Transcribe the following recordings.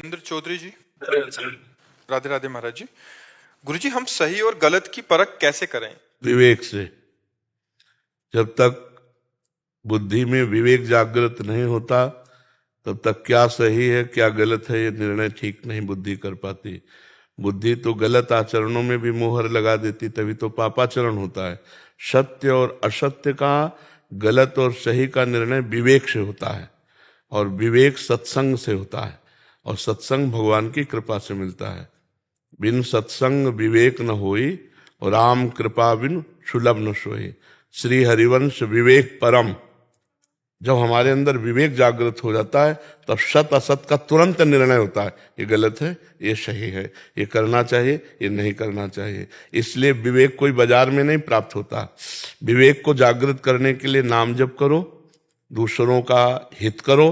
इंद्र चौधरी जी। राधे राधे महाराज जी। गुरुजी, हम सही और गलत की परख कैसे करें? विवेक से। जब तक बुद्धि में विवेक जागृत नहीं होता तब तक क्या सही है क्या गलत है ये निर्णय ठीक नहीं बुद्धि कर पाती। बुद्धि तो गलत आचरणों में भी मोहर लगा देती, तभी तो पापाचरण होता है। सत्य और असत्य का, गलत और सही का निर्णय विवेक से होता है, और विवेक सत्संग से होता है, और सत्संग भगवान की कृपा से मिलता है। बिन सत्संग विवेक न होई, और राम कृपा बिन सुलभ न सोई। श्री हरिवंश विवेक परम। जब हमारे अंदर विवेक जागृत हो जाता है तब सत असत का तुरंत निर्णय होता है, ये गलत है ये सही है, ये करना चाहिए ये नहीं करना चाहिए। इसलिए विवेक कोई बाजार में नहीं प्राप्त होता। विवेक को जागृत करने के लिए नाम जप करो, दूसरों का हित करो,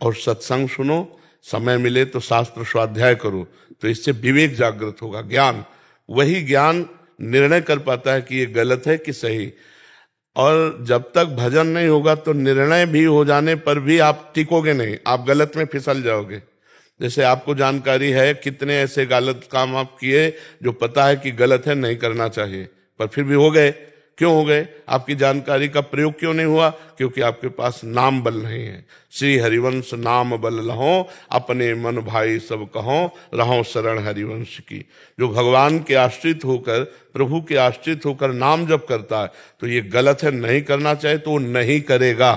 और सत्संग सुनो, समय मिले तो शास्त्र स्वाध्याय करो, तो इससे विवेक जागृत होगा। ज्ञान, वही ज्ञान निर्णय कर पाता है कि ये गलत है कि सही। और जब तक भजन नहीं होगा तो निर्णय भी हो जाने पर भी आप टिकोगे नहीं, आप गलत में फिसल जाओगे। जैसे आपको जानकारी है कितने ऐसे गलत काम आप किए जो पता है कि गलत है, नहीं करना चाहिए, पर फिर भी हो गए। क्यों हो गए? आपकी जानकारी का प्रयोग क्यों नहीं हुआ? क्योंकि आपके पास नाम बल नहीं है। श्री हरिवंश नाम बल लहो, अपने मन भाई सब कहो, रहो शरण हरिवंश की। जो भगवान के आश्रित होकर, प्रभु के आश्रित होकर नाम जप करता है तो ये गलत है, नहीं करना चाहिए, तो वो नहीं करेगा।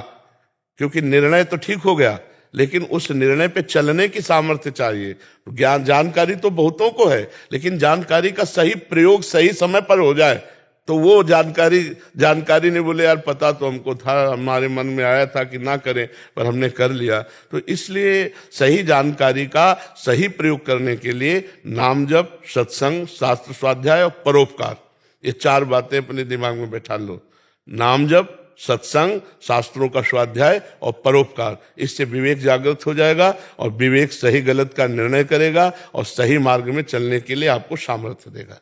क्योंकि निर्णय तो ठीक हो गया, लेकिन उस निर्णय पे चलने की सामर्थ्य चाहिए। ज्ञान जानकारी तो बहुतों को है, लेकिन जानकारी का सही प्रयोग सही समय पर हो जाए तो वो जानकारी ने बोले यार पता तो हमको था, हमारे मन में आया था कि ना करें, पर हमने कर लिया। तो इसलिए सही जानकारी का सही प्रयोग करने के लिए नाम जप, सत्संग, शास्त्र स्वाध्याय और परोपकार, ये चार बातें अपने दिमाग में बैठा लो। नाम जप, सत्संग, शास्त्रों का स्वाध्याय और परोपकार, इससे विवेक जागृत हो जाएगा, और विवेक सही गलत का निर्णय करेगा और सही मार्ग में चलने के लिए आपको सामर्थ्य देगा।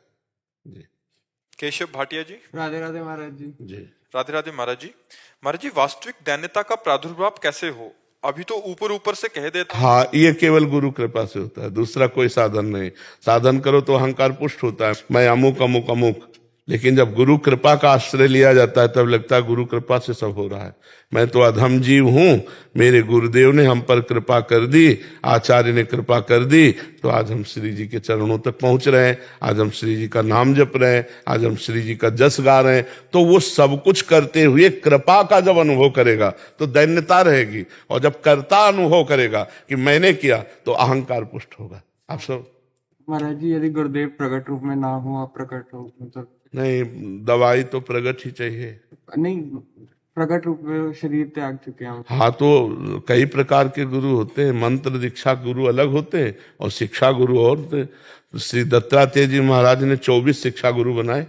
जी। केशव भाटिया जी। राधे राधे महाराज जी। राधे राधे महाराज जी। महाराज जी, वास्तविक दैन्यता का प्रादुर्भाव कैसे हो? अभी तो ऊपर ऊपर से कह देते हैं। हाँ, ये केवल गुरु कृपा से होता है, दूसरा कोई साधन नहीं। साधन करो तो अहंकार पुष्ट होता है, मैं अमुक अमुक अमुक। लेकिन जब गुरु कृपा का आश्रय लिया जाता है तब लगता है गुरु कृपा से सब हो रहा है। मैं तो अधम जीव हूं, मेरे गुरुदेव ने हम पर कृपा कर दी, आचार्य ने कृपा कर दी, तो आज हम श्री जी के चरणों तक पहुंच रहे हैं, आज हम श्री जी का नाम जप रहे हैं, आज हम श्री जी का जस गा रहे हैं। तो वो सब कुछ करते हुए कृपा का जब अनुभव करेगा तो दैन्यता रहेगी, और जब कर्ता अनुभव करेगा कि मैंने किया तो अहंकार पुष्ट होगा। आप सब महाराज जी, यदि गुरुदेव प्रकट रूप में ना हो, अप्रकट रूप में तो नहीं, दवाई तो प्रगट ही चाहिए। नहीं, प्रकट रूप में शरीर त्याग चुके हैं। हाँ, तो कई प्रकार के गुरु होते हैं, मंत्र दीक्षा गुरु अलग होते हैं और शिक्षा गुरु और होते हैं। श्री दत्तात्रेय जी महाराज ने 24 शिक्षा गुरु बनाए,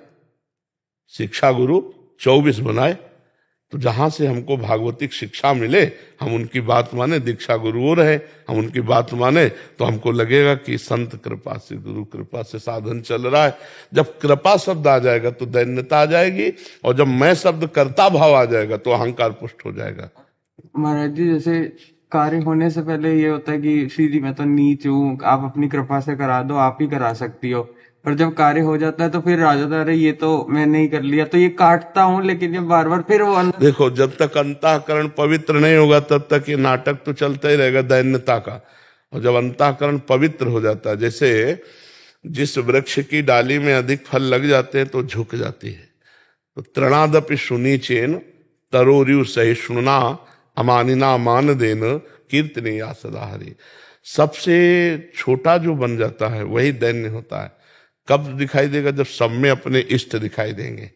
शिक्षा गुरु 24 बनाए। तो जहां से हमको भागवतिक शिक्षा मिले हम उनकी बात माने, दीक्षा गुरुओं रहे हम उनकी बात माने, तो हमको लगेगा कि संत कृपा से, गुरु कृपा से साधन चल रहा है। जब कृपा शब्द आ जाएगा तो दैन्यता आ जाएगी, और जब मैं शब्द कर्ता भाव आ जाएगा तो अहंकार पुष्ट हो जाएगा। महाराज जी, जैसे कार्य होने से पहले ये होता है कि श्री जी मैं तो नीच हूँ, आप अपनी कृपा से करा दो, आप ही करा सकती हो। पर जब कार्य हो जाता है तो फिर आ जाता है अरे ये तो मैंने ही कर लिया, तो ये काटता हूँ, लेकिन जब बार बार फिर वो देखो, जब तक अंतःकरण पवित्र नहीं होगा तब तक ये नाटक तो चलता ही रहेगा दैन्यता का। और जब अंतःकरण पवित्र हो जाता है, जैसे जिस वृक्ष की डाली में अधिक फल लग जाते हैं तो झुक जाती है, तो तृणादपि सुनीचेन तरोरियु सहिष्णुना अमानिना मान देन कीर्तने या सदा हरि। सबसे छोटा जो बन जाता है वही दैन्य होता है। कब दिखाई देगा? जब सब में अपने इष्ट दिखाई देंगे।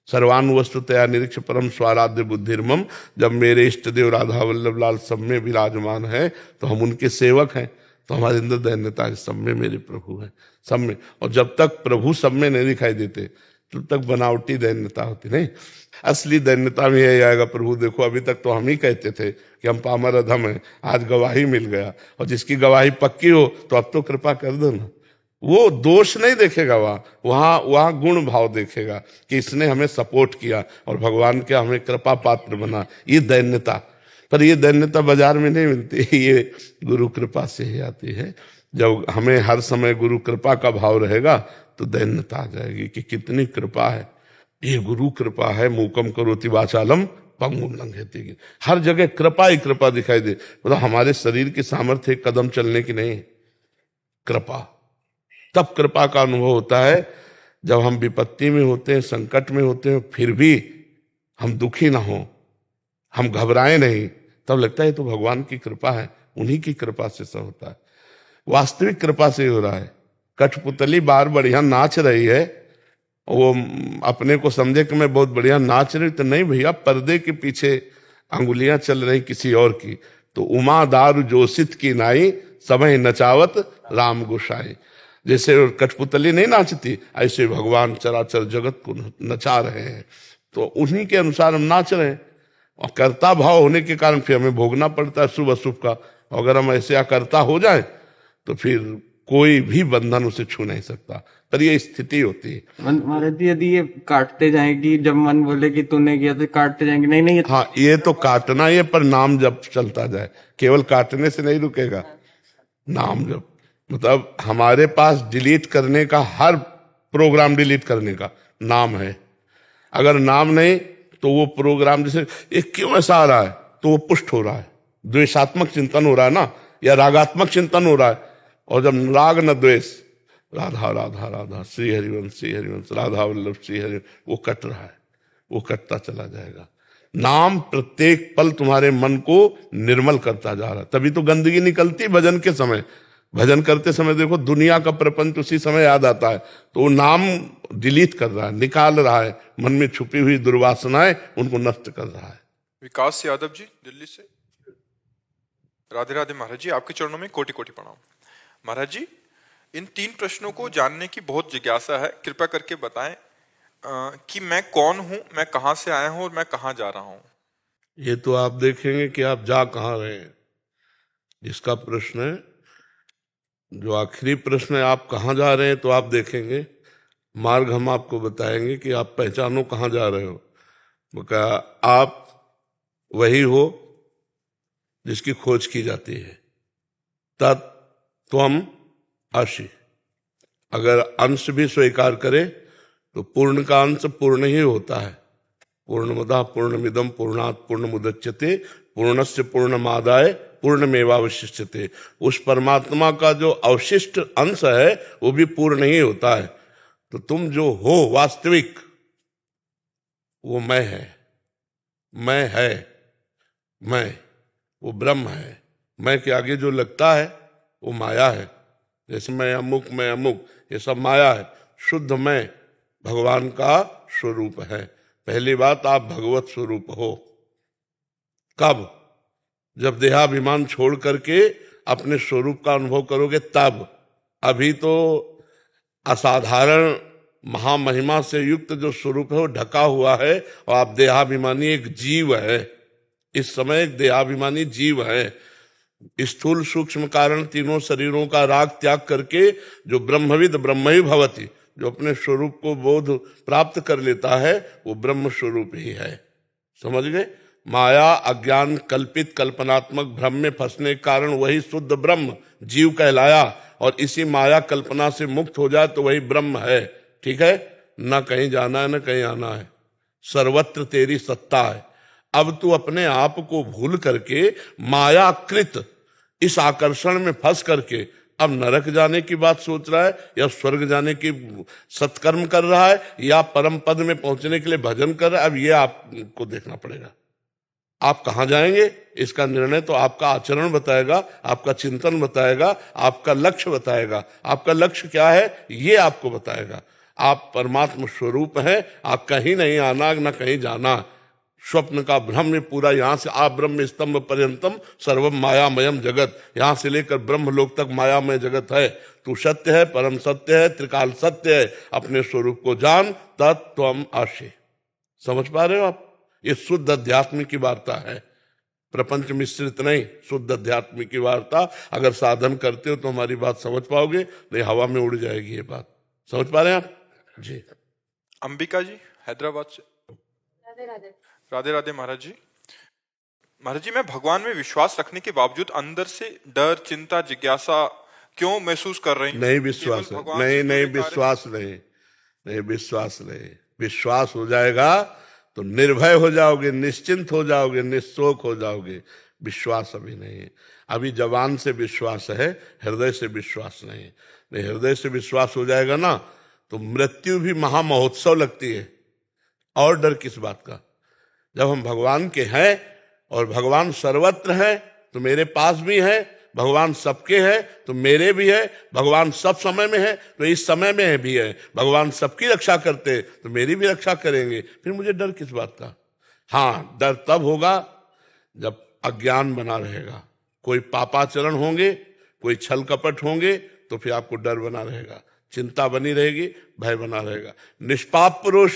सर्वानुवस्तुतया निरीक्ष परम स्वाराध्य बुद्धिर्मम। जब मेरे इष्ट देव राधा वल्लभ लाल सब में विराजमान है तो हम उनके सेवक हैं, तो हमारे अंदर दैन्यता है, सब में मेरे प्रभु हैं, सब में। और जब तक प्रभु सब में नहीं दिखाई देते तब तक बनावटी दैन्यता होती नहीं। असली दैन्यता में यही आएगा, प्रभु देखो अभी तक तो हम ही कहते थे कि हम पामर अधम हैं, आज गवाही मिल गया, और जिसकी गवाही पक्की हो तो अब तो कृपा कर दो ना। वो दोष नहीं देखेगा, वहां गुण भाव देखेगा कि इसने हमें सपोर्ट किया और भगवान के हमें कृपा पात्र बना, ये दैन्यता। पर ये दैन्यता बाजार में नहीं मिलती, ये गुरु कृपा से ही आती है। जब हमें हर समय गुरु कृपा का भाव रहेगा तो दैन्यता आ जाएगी कि कितनी कृपा है, ये गुरु कृपा है। मूकम करोति वाचालम पंगुम लंघयते, हर जगह कृपा ही कृपा दिखाई दे। मतलब हमारे शरीर की सामर्थ्य एक कदम चलने की नहीं, कृपा। तब कृपा का अनुभव होता है जब हम विपत्ति में होते हैं, संकट में होते हैं, फिर भी हम दुखी ना हो, हम घबराएं नहीं, तब लगता है तो भगवान की कृपा है, उन्हीं की कृपा से सब होता है। वास्तविक कृपा से हो रहा है। कठपुतली बाहर बढ़िया नाच रही है, वो अपने को समझे कि मैं बहुत बढ़िया नाच रही, तो नहीं भैया, पर्दे के पीछे अंगुलियां चल रही किसी और की। तो उमा दारू जोशित की नाई, समय नचावत राम गोसाई। जैसे कठपुतली नहीं नाचती, ऐसे भगवान चराचर जगत को नचा रहे हैं, तो उन्हीं के अनुसार हम नाच रहे हैं। और कर्ता भाव होने के कारण फिर हमें भोगना पड़ता है शुभ अशुभ का। अगर हम ऐसे अकर्ता हो जाए तो फिर कोई भी बंधन उसे छू नहीं सकता। पर ये स्थिति होती है। महाराज जी, यदि ये काटते जाएंगी, जब मन बोले कि तूने किया तो काटते जाएंगे, नहीं नहीं हाँ, ये तो काटना ही है, पर नाम जब चलता जाए, केवल काटने से नहीं रुकेगा। नाम जब, मतलब हमारे पास डिलीट करने का, हर प्रोग्राम डिलीट करने का नाम है। अगर नाम नहीं तो वो प्रोग्राम, जैसे एक क्यों ऐसा आ रहा है, तो वो पुष्ट हो रहा है, द्वेषात्मक चिंतन हो रहा है ना, या रागात्मक चिंतन हो रहा है। और जब राग न द्वेष, राधा राधा राधा श्री हरिवंश राधा वल्लभ श्री हरि, वो कट रहा है, वो कटता चला जाएगा। नाम प्रत्येक पल तुम्हारे मन को निर्मल करता जा रहा है। तभी तो गंदगी निकलती भजन के समय। भजन करते समय देखो दुनिया का प्रपंच उसी समय याद आता है, तो वो नाम डिलीट कर रहा है, निकाल रहा है, मन में छुपी हुई दुर्वासनाएं उनको नष्ट कर रहा है। विकास यादव जी दिल्ली से। राधे राधे महाराज जी, आपके चरणों में कोटि कोटि प्रणाम। महाराज जी, इन 3 प्रश्नों को जानने की बहुत जिज्ञासा है, कृपया करके बताएं कि मैं कौन हूं, मैं कहां से आया हूं और मैं कहां जा रहा हूं। ये तो आप देखेंगे कि आप जा कहां रहे हैं। इसका प्रश्न है, जो आखिरी प्रश्न है, आप कहां जा रहे हैं, तो आप देखेंगे मार्ग हम आपको बताएंगे कि आप पहचानो कहां जा रहे हो। वो कहा, आप वही हो जिसकी खोज की जाती है। तत्त्वम् असि। अगर अंश भी स्वीकार करे तो पूर्ण का अंश पूर्ण ही होता है। पूर्णमदः पूर्णमिदं पूर्णात् पूर्णमुदच्यते पूर्णस्य पूर्णमादाय पूर्णमेवावशिष्यते। उस परमात्मा का जो अवशिष्ट अंश है वो भी पूर्ण ही होता है। तो तुम जो हो वास्तविक, वो मैं है, मैं है, मैं, वो ब्रह्म है। मैं के आगे जो लगता है वो माया है। जैसे मैं अमुक, ये सब माया है। शुद्ध मैं भगवान का स्वरूप है। पहली बात, आप भगवत स्वरूप हो। कब? जब देहाभिमान छोड़ करके अपने स्वरूप का अनुभव करोगे तब। अभी तो असाधारण महामहिमा से युक्त जो स्वरूप है वो ढका हुआ है, और आप देहाभिमानी एक जीव है। इस समय एक देहाभिमानी जीव है। स्थूल सूक्ष्म कारण तीनों शरीरों का राग त्याग करके जो ब्रह्मविद ब्रह्म ही भवति, जो अपने स्वरूप को बोध प्राप्त कर लेता है, वो ब्रह्म स्वरूप ही है। समझ गए? माया अज्ञान कल्पित कल्पनात्मक भ्रम में फंसने के कारण वही शुद्ध ब्रह्म जीव कहलाया, और इसी माया कल्पना से मुक्त हो जाए तो वही ब्रह्म है। ठीक है? न कहीं जाना है न कहीं आना है, सर्वत्र तेरी सत्ता है। अब तू अपने आप को भूल करके मायाकृत इस आकर्षण में फंस करके अब नरक जाने की बात सोच रहा है, या स्वर्ग जाने की सत्कर्म कर रहा है, या परम पद में पहुंचने के लिए भजन कर रहा है। अब ये आपको देखना पड़ेगा, आप कहां जाएंगे इसका निर्णय तो आपका आचरण बताएगा, आपका चिंतन बताएगा, आपका लक्ष्य बताएगा। आपका लक्ष्य क्या है ये आपको बताएगा। आप परमात्मा स्वरूप हैं, आप कहीं नहीं आना न कहीं जाना। स्वप्न का भ्रम में पूरा, यहां से आप ब्रह्म स्तंभ पर्यंतम सर्वम मायामयम जगत, यहां से लेकर ब्रह्मलोक तक मायामय जगत है। तू सत्य है, परम सत्य है, त्रिकाल सत्य है। अपने स्वरूप को जान, तत्त्वम् असि। समझ पा रहे हो आप? ये शुद्ध अध्यात्म की वार्ता है, प्रपंच मिश्रित नहीं, शुद्ध अध्यात्म की वार्ता। अगर साधन करते हो तो हमारी बात समझ पाओगे, नहीं हवा में उड़ जाएगी ये बात। समझ पा रहे हैं आप जी? अंबिका जी हैदराबाद से। राधे राधे। राधे राधे महाराज जी। महाराज जी, मैं भगवान में विश्वास रखने के बावजूद अंदर से डर, चिंता, जिज्ञासा क्यों महसूस कर रही हूँ? नहीं विश्वास केवल है, भगवान से नहीं जुड़े नहीं कार्य- विश्वास नहीं, नहीं विश्वास नहीं। विश्वास हो जाएगा तो निर्भय हो जाओगे, निश्चिंत हो जाओगे, निशोक हो जाओगे। विश्वास अभी नहीं है, अभी जबान से विश्वास है, हृदय से विश्वास नहीं है। नहीं, हृदय से विश्वास हो जाएगा ना तो मृत्यु भी महामहोत्सव लगती है। और डर किस बात का? जब हम भगवान के हैं और भगवान सर्वत्र है तो मेरे पास भी है, भगवान सबके है तो मेरे भी है, भगवान सब समय में है तो इस समय में भी है, भगवान सबकी रक्षा करते तो मेरी भी रक्षा करेंगे। फिर मुझे डर किस बात का? हाँ, डर तब होगा जब अज्ञान बना रहेगा, कोई पापाचरण होंगे, कोई छल कपट होंगे तो फिर आपको डर बना रहेगा, चिंता बनी रहेगी, भय बना रहेगा। निष्पाप पुरुष,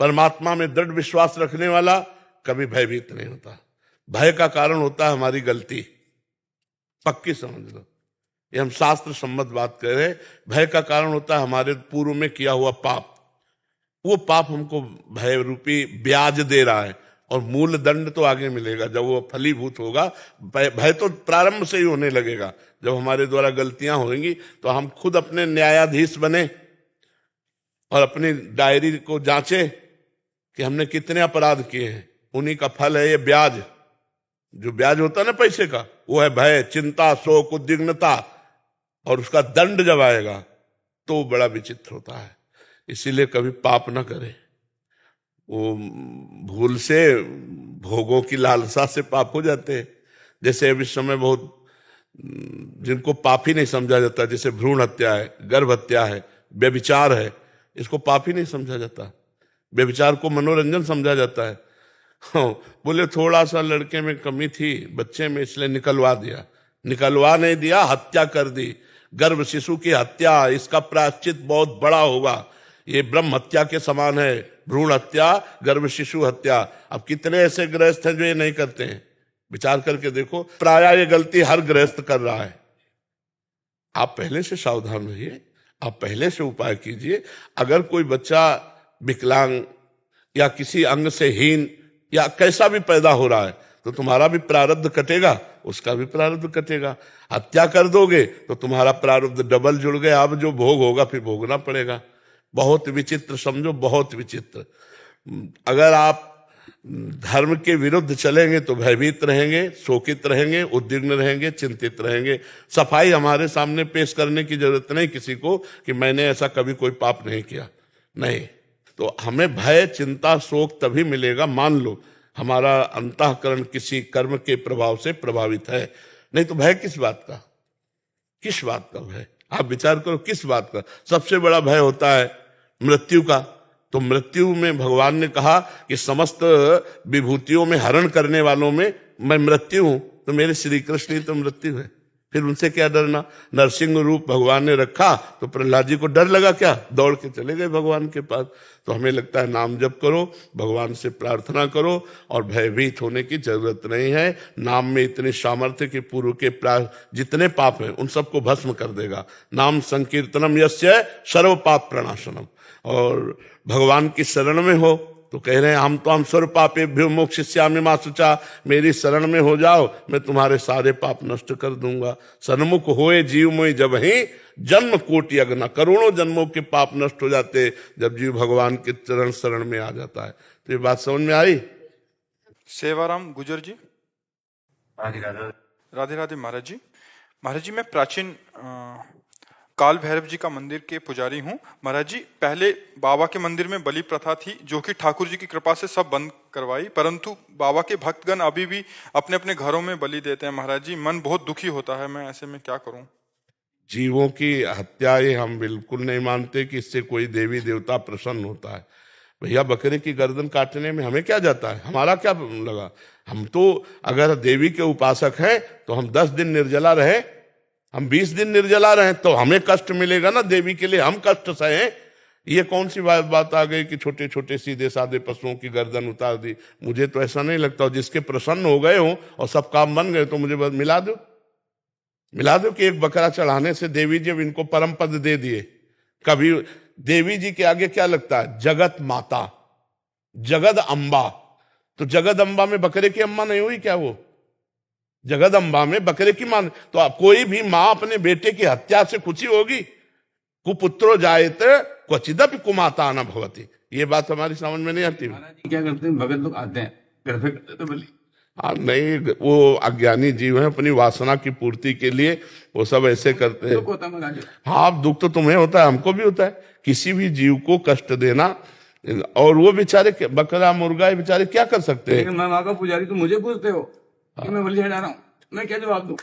परमात्मा में दृढ़ विश्वास रखने वाला कभी भयभीत नहीं होता। भय का कारण होता है हमारी गलती, पक्की समझ लो, ये हम शास्त्र सम्मत बात कर रहे हैं। भय का कारण होता है हमारे पूर्व में किया हुआ पाप। वो पाप हमको भय रूपी ब्याज दे रहा है और मूल दंड तो आगे मिलेगा जब वो फलीभूत होगा। भय तो प्रारंभ से ही होने लगेगा। जब हमारे द्वारा गलतियां होंगी तो हम खुद अपने न्यायाधीश बने और अपनी डायरी को जांचे कि हमने कितने अपराध किए हैं। उन्हीं का फल है ये ब्याज। जो ब्याज होता है ना पैसे का, वो है भय, चिंता, शोक, उद्विग्नता। और उसका दंड जब आएगा तो बड़ा विचित्र होता है। इसीलिए कभी पाप ना करें। वो भूल से भोगों की लालसा से पाप हो जाते हैं। जैसे अभी समय बहुत जिनको पाप ही नहीं समझा जाता, जैसे भ्रूण हत्या है, गर्भ हत्या है, व्यभिचार है, इसको पाप ही नहीं समझा जाता। व्यभिचार को मनोरंजन समझा जाता है। हाँ, बोले थोड़ा सा लड़के में कमी थी, बच्चे में, इसलिए निकलवा दिया। निकलवा नहीं दिया, हत्या कर दी। गर्भ शिशु की हत्या, इसका प्रायश्चित बहुत बड़ा होगा। ये ब्रह्म हत्या के समान है, भ्रूण हत्या, गर्भ शिशु हत्या। अब कितने ऐसे गृहस्थ हैं जो ये नहीं करते हैं? विचार करके देखो। प्रायः ये गलती हर गृहस्थ कर रहा है। आप पहले से सावधान रहिए, आप पहले से उपाय कीजिए। अगर कोई बच्चा विकलांग या किसी अंग से हीन या कैसा भी पैदा हो रहा है तो तुम्हारा भी प्रारब्ध कटेगा, उसका भी प्रारब्ध कटेगा। हत्या कर दोगे तो तुम्हारा प्रारब्ध डबल जुड़ गया। अब जो भोग होगा फिर भोगना पड़ेगा। बहुत विचित्र, समझो बहुत विचित्र। अगर आप धर्म के विरुद्ध चलेंगे तो भयभीत रहेंगे, शोकित रहेंगे, उद्विग्न रहेंगे, चिंतित रहेंगे। सफाई हमारे सामने पेश करने की जरूरत नहीं किसी को कि मैंने ऐसा कभी कोई पाप नहीं किया। नहीं, तो हमें भय, चिंता, शोक तभी मिलेगा, मान लो हमारा अंतःकरण किसी कर्म के प्रभाव से प्रभावित है। नहीं तो भय किस बात का? किस बात का भय? आप विचार करो, किस बात का? सबसे बड़ा भय होता है मृत्यु का। तो मृत्यु में भगवान ने कहा कि समस्त विभूतियों में हरण करने वालों में मैं मृत्यु हूं, तो मेरे श्री कृष्ण ही तो मृत्यु है। फिर उनसे क्या डरना? नरसिंह रूप भगवान ने रखा तो प्रहलाद जी को डर लगा क्या? दौड़ के चले गए भगवान के पास। तो हमें लगता है नाम जप करो, भगवान से प्रार्थना करो और भयभीत होने की जरूरत नहीं है। नाम में इतनी सामर्थ्य कि पूर्व के जितने पाप हैं उन सबको भस्म कर देगा। नाम संकीर्तनम यस्य सर्व पाप प्रणाशनम। और भगवान की शरण में हो तो कह रहे हैं हम तो हम सर्व पापेभ्यो मोक्षयिष्यामि मा शुचा। मेरी शरण में हो जाओ, मैं तुम्हारे सारे पाप नष्ट कर दूंगा। सन्मुख होए जीव मोय जब ही जन्म कोटि अगना। करोड़ों जन्मों के पाप नष्ट हो जाते जब जीव भगवान के चरण शरण में आ जाता है। तो ये बात समझ में आई? सेवाराम गुजर जी। राधे राधे। राधे राधे महाराज जी। महाराज जी, मैं प्राचीन काल भैरव जी का मंदिर के पुजारी हूँ। महाराज जी, पहले बाबा के मंदिर में बलि प्रथा थी जो कि ठाकुर जी की कृपा से सब बंद करवाई, परंतु बाबा के भक्तगण अभी भी अपने अपने घरों में बलि देते हैं। महाराज जी, मन बहुत दुखी होता है, मैं ऐसे में क्या करूं? जीवों की हत्या ये हम बिल्कुल नहीं मानते कि इससे कोई देवी देवता प्रसन्न होता है। भैया, बकरे की गर्दन काटने में हमें क्या जाता है? हमारा क्या लगा? हम तो अगर देवी के उपासक हैं तो हम 10 दिन निर्जला रहे, हम 20 दिन निर्जला रहे तो हमें कष्ट मिलेगा ना। देवी के लिए हम कष्ट सहे। ये कौन सी बात आ गई कि छोटे छोटे सीधे साधे पशुओं की गर्दन उतार दी? मुझे तो ऐसा नहीं लगता। जिसके प्रसन्न हो गए हो और सब काम बन गए तो मुझे बस मिला दो कि एक बकरा चढ़ाने से देवी जी इनको परम पद दे दिए। कभी देवी जी के आगे क्या लगता है? जगत माता, जगत अम्बा। तो जगदम्बा में बकरे की अम्मा नहीं हुई क्या वो? जगदम्बा में बकरे की मां। तो आप कोई भी मां अपने बेटे की हत्या से खुशी होगी? कुपुत्रो जायत क्वचिदपि कुमाता न भवति। ये बात हमारी समझ में नहीं आती। महाराज जी क्या करते हैं, भगत लोग आते हैं घर पे करते तो बलि। हाँ नहीं, वो अज्ञानी जीव है, अपनी वासना की पूर्ति के लिए वो सब ऐसे करते हैं। दुख होता है महाराज जी। हाँ, दुख तो तुम्हें होता है, हमको भी होता है। किसी भी जीव को कष्ट देना, और वो बेचारे बकरा मुर्गा बेचारे क्या कर सकते हैं? लेकिन मैं वहां का पुजारी, तो मुझे पूछते हो कि मैं बलि चढ़ा रहा हूँ, मैं क्या जवाब दूं?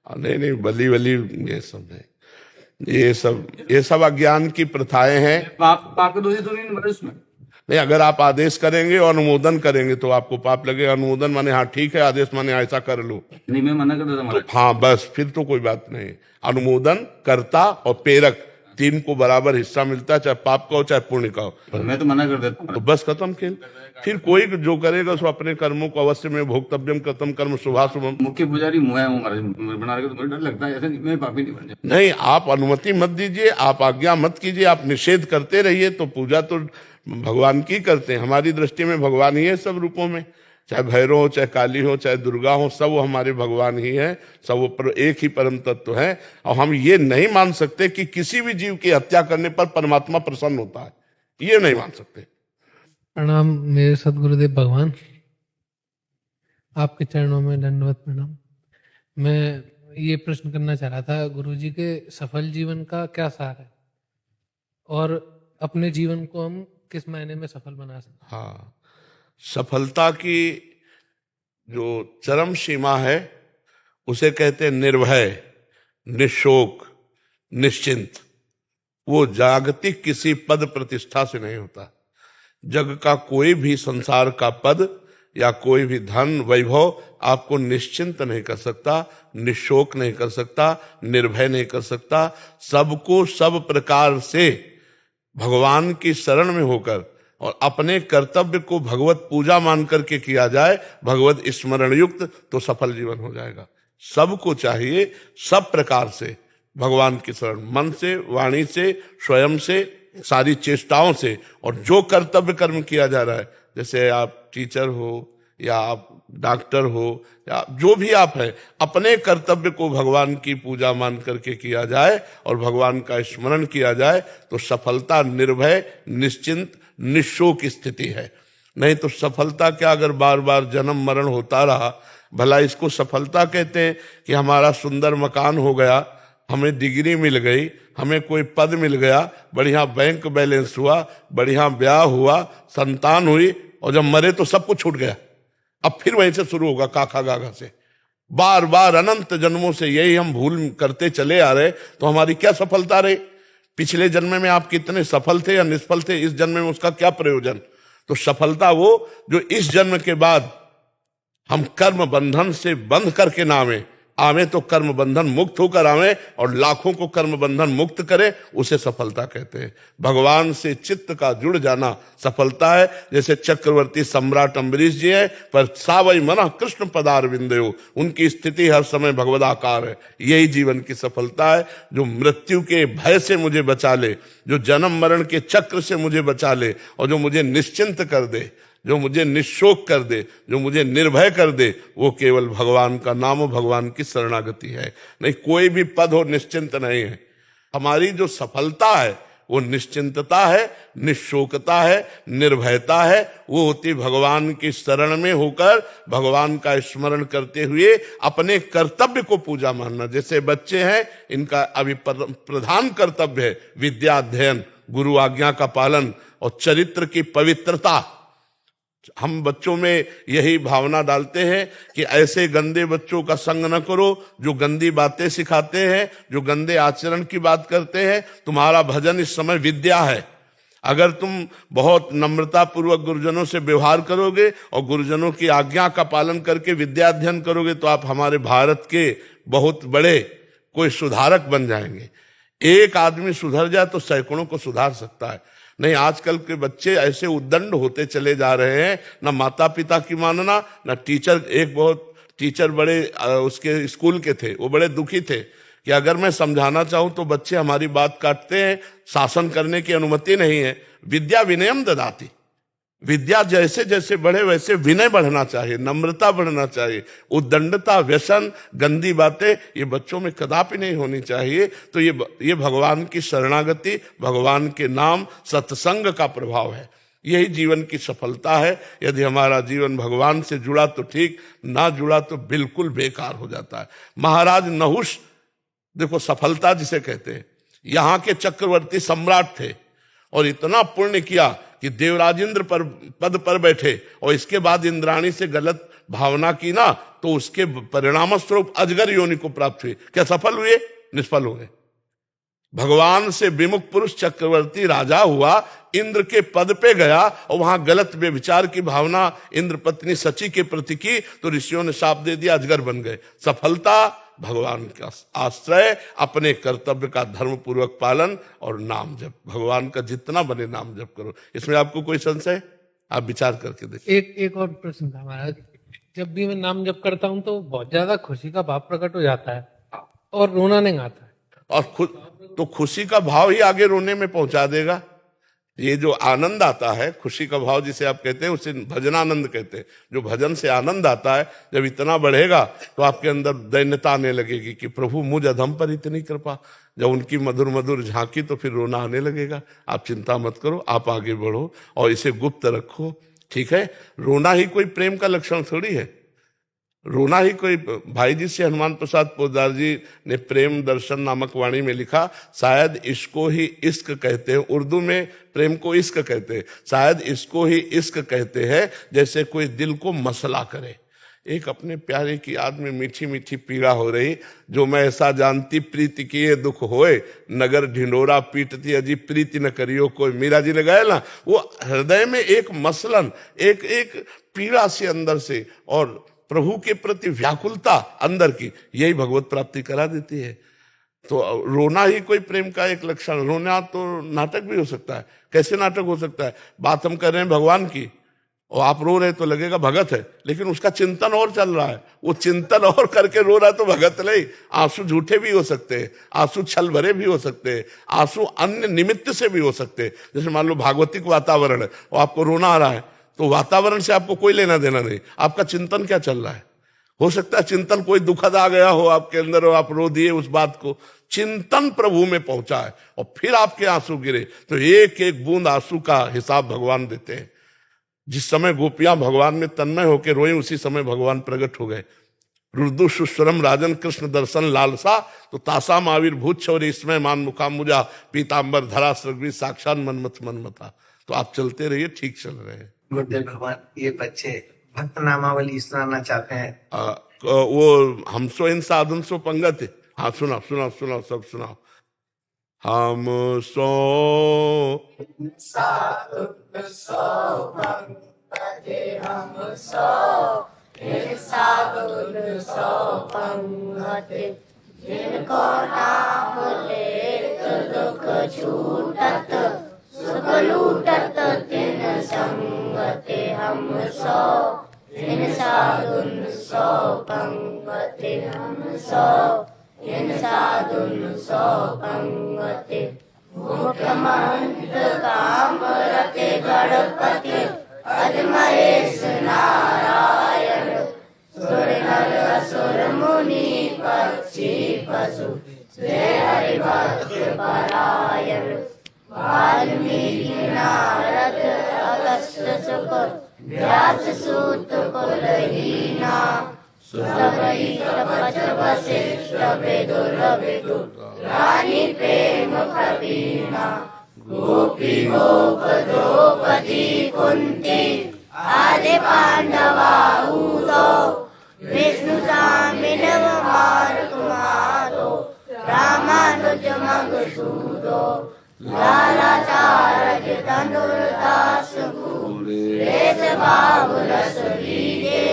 नहीं नहीं, बलि वली ये सब नहीं, ये सब अज्ञान की प्रथाएं हैं। पाप पाप का दोषी तो नहीं महाराज उसमें? नहीं, अगर आप आदेश करेंगे और अनुमोदन करेंगे तो आपको पाप लगेगा। अनुमोदन माने हाँ ठीक है, आदेश माने ऐसा कर लो, नहीं मैं मना कर देता तो महाराज। हाँ बस, फिर तो कोई बात नहीं। अनुमोदन, कर्ता और प्रेरक, तीन को बराबर हिस्सा मिलता है, चाहे पाप का हो चाहे पुण्य का हो। मैं तो मना कर देता हूँ तो बस खत्म खेल। फिर कोई जो करेगा सो अपने कर्मों को अवश्य में भोक्तव्यम कृतम कर्म शुभाशुभम। मुख्य पुजारी मैं हूँ महाराज, बना के तो मुझे डर लगता है, ऐसा नहीं मैं पापी नहीं बन जाऊँ। नहीं, आप अनुमति मत दीजिए, आप आज्ञा मत कीजिए, आप निषेध करते रहिए, तो पूजा तो भगवान की करते हैं। हमारी दृष्टि में भगवान ही है सब रूपों में, चाहे भैरव हो, चाहे काली हो, चाहे दुर्गा हो, सब वो हमारे भगवान ही है, सब वो एक ही परम तत्व है। और हम ये नहीं मान सकते कि किसी भी जीव की हत्या करने पर परमात्मा प्रसन्न होता है, ये नहीं मान सकते। प्रणाम मेरे सदगुरुदेव भगवान, आपके चरणों में दंडवत प्रणाम। मैं ये प्रश्न करना चाह रहा था, गुरुजी के सफल जीवन का क्या सार है और अपने जीवन को हम किस मायने में सफल बना सकते हैं? हाँ, सफलता की जो चरम सीमा है उसे कहते हैं निर्भय, निशोक, निश्चिंत। वो जागतिक किसी पद प्रतिष्ठा से नहीं होता। जग का कोई भी संसार का पद या कोई भी धन वैभव आपको निश्चिंत नहीं कर सकता, निशोक नहीं कर सकता, निर्भय नहीं कर सकता। सबको सब प्रकार से भगवान की शरण में होकर और अपने कर्तव्य को भगवत पूजा मान करके किया जाए, भगवत स्मरण युक्त, तो सफल जीवन हो जाएगा। सबको चाहिए सब प्रकार से भगवान की शरण, मन से, वाणी से, स्वयं से, सारी चेष्टाओं से। और जो कर्तव्य कर्म किया जा रहा है, जैसे आप टीचर हो या आप डॉक्टर हो या जो भी आप है, अपने कर्तव्य को भगवान की पूजा मान करके किया जाए और भगवान का स्मरण किया जाए, तो सफलता निर्भय, निश्चिंत, निशोक स्थिति है। नहीं तो सफलता क्या, अगर बार बार जन्म मरण होता रहा, भला इसको सफलता कहते हैं कि हमारा सुंदर मकान हो गया, हमें डिग्री मिल गई, हमें कोई पद मिल गया, बढ़िया बैंक बैलेंस हुआ, बढ़िया ब्याह हुआ, संतान हुई, और जब मरे तो सब कुछ छूट गया। अब फिर वहीं से शुरू होगा काका गागा से। बार बार अनंत जन्मों से यही हम भूल करते चले आ रहे, तो हमारी क्या सफलता रही? पिछले जन्म में आप कितने सफल थे या निष्फल थे, इस जन्म में उसका क्या प्रयोजन? तो सफलता वो जो इस जन्म के बाद हम कर्म बंधन से बंध करके ना आवे तो कर्म बंधन मुक्त होकर आवे, और लाखों को कर्म बंधन मुक्त करे, उसे सफलता कहते हैं। भगवान से चित्त का जुड़ जाना सफलता है। जैसे चक्रवर्ती सम्राट अम्बरीश जी है, पर सावई मना कृष्ण पदार विंदयो, उनकी स्थिति हर समय भगवदाकार है। यही जीवन की सफलता है, जो मृत्यु के भय से मुझे बचा ले, जो जन्म मरण के चक्र से मुझे बचा ले, और जो मुझे निश्चिंत कर दे, जो मुझे निशोक कर दे, जो मुझे निर्भय कर दे, वो केवल भगवान का नाम हो, भगवान की शरणागति है। नहीं, कोई भी पद हो निश्चिंत नहीं है। हमारी जो सफलता है वो निश्चिंतता है, निशोकता है, निर्भयता है। वो होती भगवान की शरण में होकर भगवान का स्मरण करते हुए अपने कर्तव्य को पूजा मानना। जैसे बच्चे हैं, इनका अभी प्रधान कर्तव्य है विद्या अध्ययन, गुरु आज्ञा का पालन और चरित्र की पवित्रता। हम बच्चों में यही भावना डालते हैं कि ऐसे गंदे बच्चों का संग न करो जो गंदी बातें सिखाते हैं, जो गंदे आचरण की बात करते हैं। तुम्हारा भजन इस समय विद्या है। अगर तुम बहुत नम्रता पूर्वक गुरुजनों से व्यवहार करोगे और गुरुजनों की आज्ञा का पालन करके विद्या अध्ययन करोगे, तो आप हमारे भारत के बहुत बड़े कोई सुधारक बन जाएंगे। एक आदमी सुधर जाए तो सैकड़ों को सुधार सकता है। नहीं, आजकल के बच्चे ऐसे उद्दंड होते चले जा रहे हैं, ना माता पिता की मानना, ना टीचर। एक बहुत टीचर बड़े उसके स्कूल के थे, वो बड़े दुखी थे कि अगर मैं समझाना चाहूं तो बच्चे हमारी बात काटते हैं, शासन करने की अनुमति नहीं है। विद्या विनयम ददाती, विद्या जैसे जैसे बढ़े वैसे विनय बढ़ना चाहिए, नम्रता बढ़ना चाहिए। उद्दंडता, व्यसन, गंदी बातें ये बच्चों में कदापि नहीं होनी चाहिए। तो ये भगवान की शरणागति, भगवान के नाम, सत्संग का प्रभाव है। यही जीवन की सफलता है। यदि हमारा जीवन भगवान से जुड़ा तो ठीक, ना जुड़ा तो बिल्कुल बेकार हो जाता है। महाराज नहुष, देखो सफलता जिसे कहते हैं, यहाँ के चक्रवर्ती सम्राट थे और इतना पुण्य किया कि देवराजेंद्र पर पद पर बैठे, और इसके बाद इंद्राणी से गलत भावना की ना, तो उसके परिणाम स्वरूप अजगर योनि को प्राप्त हुए। क्या सफल हुए? निष्फल हुए। भगवान से विमुख पुरुष चक्रवर्ती राजा हुआ, इंद्र के पद पे गया और वहां गलत व्यभिचार की भावना इंद्र पत्नी सची के प्रति की, तो ऋषियों ने शाप दे दिया, अजगर बन गए। सफलता भगवान का आश्रय, अपने कर्तव्य का धर्म पूर्वक पालन और नाम जप। भगवान का जितना बने नाम जप करो। इसमें आपको कोई संशय? आप विचार करके देखिए। एक और प्रश्न था महाराज। जब भी मैं नाम जप करता हूँ तो बहुत ज्यादा खुशी का भाव प्रकट हो जाता है और रोना नहीं आता है। और तो खुशी का भाव ही आगे रोने में पहुंचा देगा। ये जो आनंद आता है, खुशी का भाव जिसे आप कहते हैं, उसे भजनानंद कहते हैं। जो भजन से आनंद आता है, जब इतना बढ़ेगा तो आपके अंदर दैन्यता आने लगेगी कि प्रभु मुझ अधम पर इतनी कृपा। जब उनकी मधुर मधुर झांकी तो फिर रोना आने लगेगा। आप चिंता मत करो, आप आगे बढ़ो और इसे गुप्त रखो, ठीक है। रोना ही कोई प्रेम का लक्षण थोड़ी है। रोना ही कोई, भाई जी से हनुमान प्रसाद पोद्दार जी ने प्रेम दर्शन नामक वाणी में लिखा, शायद इसको ही इश्क कहते हैं। उर्दू में प्रेम को इश्क कहते हैं, शायद इसको ही इश्क कहते हैं, जैसे कोई दिल को मसला करे। एक अपने प्यारे की याद में मीठी मीठी पीड़ा हो रही, जो मैं ऐसा जानती प्रीति किए दुख होए, नगर ढिंडोरा पीटती अजी प्रीति न करियो कोई। मीरा जी ने गाया ना, वो हृदय में एक मसलन, एक पीड़ा से अंदर से, और प्रभु के प्रति व्याकुलता अंदर की, यही भगवत प्राप्ति करा देती है। तो रोना ही कोई प्रेम का एक लक्षण। रोना तो नाटक भी हो सकता है। कैसे नाटक हो सकता है? बात हम कर रहे हैं भगवान की और आप रो रहे तो लगेगा भगत है, लेकिन उसका चिंतन और चल रहा है। वो चिंतन और करके रो रहा है तो भगत नहीं। आंसू झूठे भी हो सकते हैं, आंसू छल भरे भी हो सकते हैं, आंसू अन्य निमित्त से भी हो सकते हैं। जैसे मान लो भागवतिक वातावरण है और आपको रोना आ रहा है, तो वातावरण से आपको कोई लेना देना नहीं, आपका चिंतन क्या चल रहा है। हो सकता है चिंतन कोई दुखद आ गया हो आपके अंदर और आप रो दिए उस बात को। चिंतन प्रभु में पहुंचा है और फिर आपके आंसू गिरे, तो एक एक बूंद आंसू का हिसाब भगवान देते हैं। जिस समय गोपियां भगवान में तन्मय होकर रोई, उसी समय भगवान प्रकट हो गए। रुद्र सुस्वरम राजन कृष्ण दर्शन लालसा, तो तासाम आविर्भूत छौरी इसमें मान मुकाम मुजा पीताम्बर धरा सृग्वी साक्षात मनमथ मनमथा। तो आप चलते रहिए, ठीक चल रहे हैं। गुरुदेव भगवान, ये बच्चे भक्त नामावली सुनाना चाहते हैं। वो हम सो इन साधन सो पंगत है। हाँ सुनाओ सुनाओ सुनाओ, सब सुनाओ। हम सो जिनको नाम लेत दुख छूटत, सुख लूटत तिन संगते हम सो। इन साधुन सो पंगते हम सो, इन साधुन सो पंगते। मुखमंत काम रते गणपति, अजमहेश नारायण। सुर नर असुर मुनि पक्षी पशु, जय हरि भक्त परायण। वाल्मीकि नारद अगस्त्य शुक, व्यास सूत कुलहीना। सबई तपच वशिष्ठ विदुर विदुर, रानी प्रेम प्रवीणा। गोपी गोप द्रौपदी कुंती, आदि पांडवा ऊतो। विष्णु सामिनव मारुतुमातो, रामानुज मधुसूदो। लाला तारक धनुर्दास वेद बाबुल सुरीरे।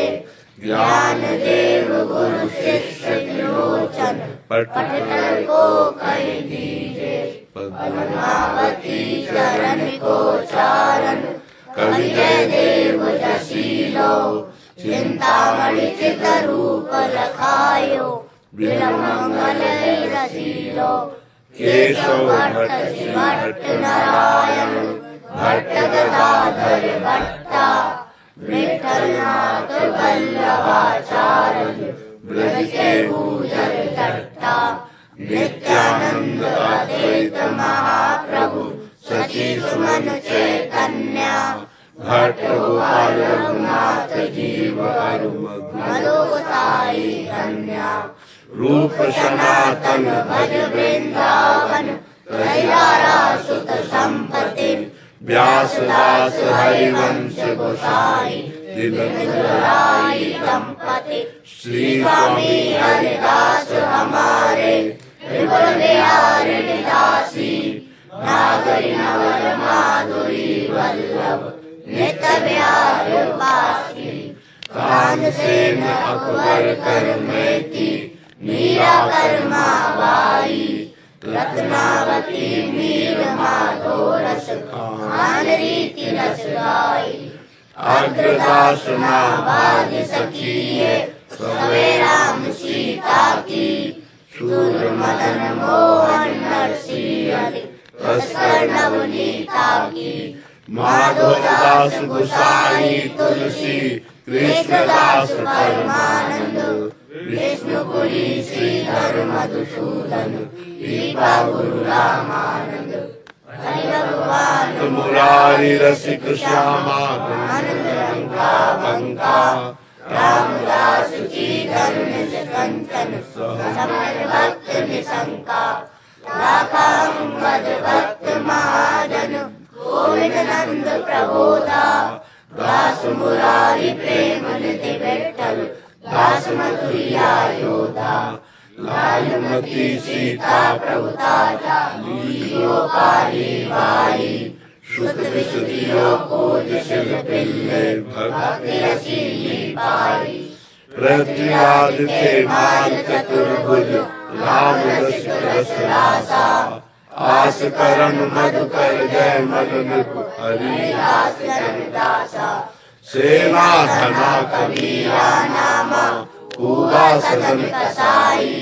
ज्ञान देव गुरु शिष्य विलोचन, पठन को कहि दीजे। पद्मावती चरण को चारण, कवि जय देव जसीलो। चिंतामणि चित रूप लखायो, बिलमंगल रसीलो। केशव भट्ट नारायण, भट्ट गदाधर भट्टा विठलनाथ वल्लभाचार्य ब्रज के गुजर तट्टा नित्यानंद अद्वैत महाप्रभु सची सुमन चैतन्य भट्ट गोपाल रघुनाथ जीव मधुसाई धन्या रूप सनातन भज वृंदावन कल्यारा सुत संपत्ति व्यास दास हरिवंश गोसाई दिनदयाई दंपति श्री स्वामी हरिदास हमारे त्रिपुर बिहारी दासी नागरी नवर माधुरी वल्लभ नित्य बिहार वासी तानसेन अकबर कर मेती मीरा कर्मा बाई रत्नावती मीर माधो रस खान रीति रस गाई अग्रदास नाभाग्य सखिए सवे राम सीता की सूर मदन मोहन नरसिंह तस्कर नवनीता की माधोदास गोसाई तुलसी कृष्णदास परमानंद विष्णुपुरी श्रीधर मधुसूदन दीपा गुरु रामानंद हरि भगवान मुरारी रसिक श्यामा आनंद रंगा बंका रामदास श्रीधर निज कंचन समर भक्त निशंका राखा मद भक्त महाजन गोविंद नंद प्रबोधा दास मुरारी प्रेम निधि विठ्ठल दास मधुरिया योधा लालमती सीता प्रभुताजा लीलो पारी बाई सुत विसुदियो पूज शिव पिल्ले भक्ति रसीली पाई प्रत्याद थे माल चतुर्भुज राम रसिक रस रासा आस करन मधुकर जय मल नृप हरिदास जनदासा सेना धना कबीरा नामा पूरा सदन कसाई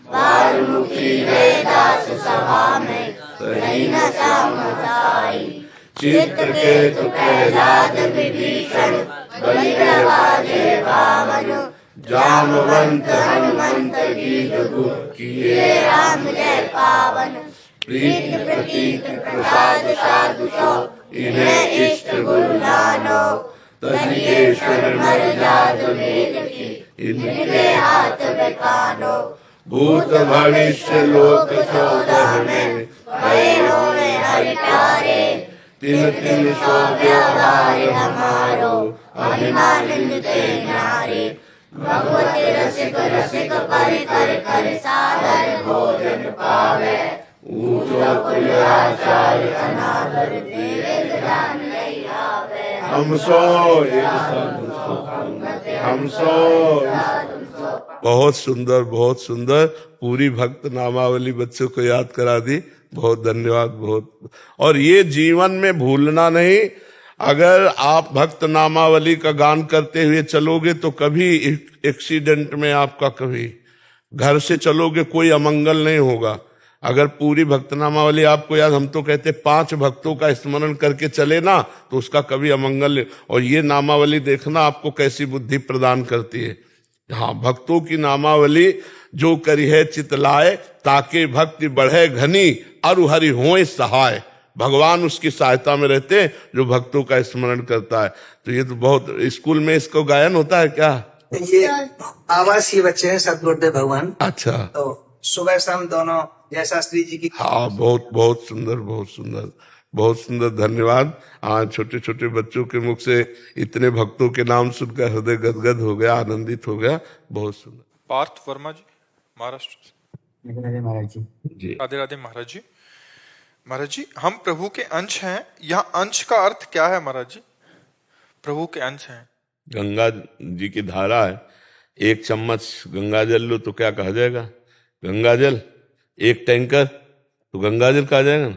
वाल्मीकि वेदास सभा में सही न समझाई चित्रकेतु प्रहलाद विभीषण बलिप्रवाजे वामन जामवंत हनुमंत की जगु किए राम जय पावन प्रीत प्रतीक प्रसाद साधु सो इन्हें इष्ट गुरु जानो तनिकेश्वर मर्याद वेद की इनके हाथ बेकानो भूत भविष्य लोक 14 में भय होए हरि प्यारे तिन तिन सो व्यवहार हमारो अभिमानंद ते नारे भगवती रसिक रसिक परिकर कर सादर भोजन पावे ऊंचो कुल आचार्य अनादर देव जान नहीं आवे हम सो बहुत सुंदर, बहुत सुंदर। पूरी भक्त नामावली बच्चों को याद करा दी। बहुत धन्यवाद। बहुत। और ये जीवन में भूलना नहीं। अगर आप भक्त नामावली का गान करते हुए चलोगे तो कभी एक्सीडेंट में आपका कभी घर से चलोगे कोई अमंगल नहीं होगा। अगर पूरी भक्त नामावली आपको याद, हम तो कहते 5 भक्तों का स्मरण करके चले ना तो उसका कभी अमंगल नहीं। और ये नामावली देखना आपको कैसी बुद्धि प्रदान करती है। हाँ, भक्तों की नामावली जो करी है चितलाए, ताके भक्ति बढ़े घनी अरु हरि होए सहाय। भगवान उसकी सहायता में रहते हैं जो भक्तों का स्मरण करता है। तो ये तो बहुत, स्कूल में इसको गायन होता है क्या? ये आवासीय बच्चे हैं सदगुरुदेव भगवान। अच्छा। तो सुबह शाम दोनों जय शास्त्री जी की। हाँ, बहुत बहुत सुंदर, बहुत सुंदर, बहुत सुंदर। धन्यवाद। आज छोटे छोटे बच्चों के मुख से इतने भक्तों के नाम सुनकर हृदय गदगद हो गया, आनंदित हो गया। बहुत सुंदर। पार्थ वर्मा जी, महाराष्ट्र से। महाराज जी। राधे राधे महाराज जी। महाराज जी, हम प्रभु के अंश हैं। यहाँ अंश का अर्थ क्या है महाराज जी? प्रभु के अंश हैं। गंगा जी की धारा है। 1 चम्मच गंगा जल लो तो क्या कहा जाएगा? गंगा जल। 1 टैंकर तो गंगा जल कहा जाएगा ना।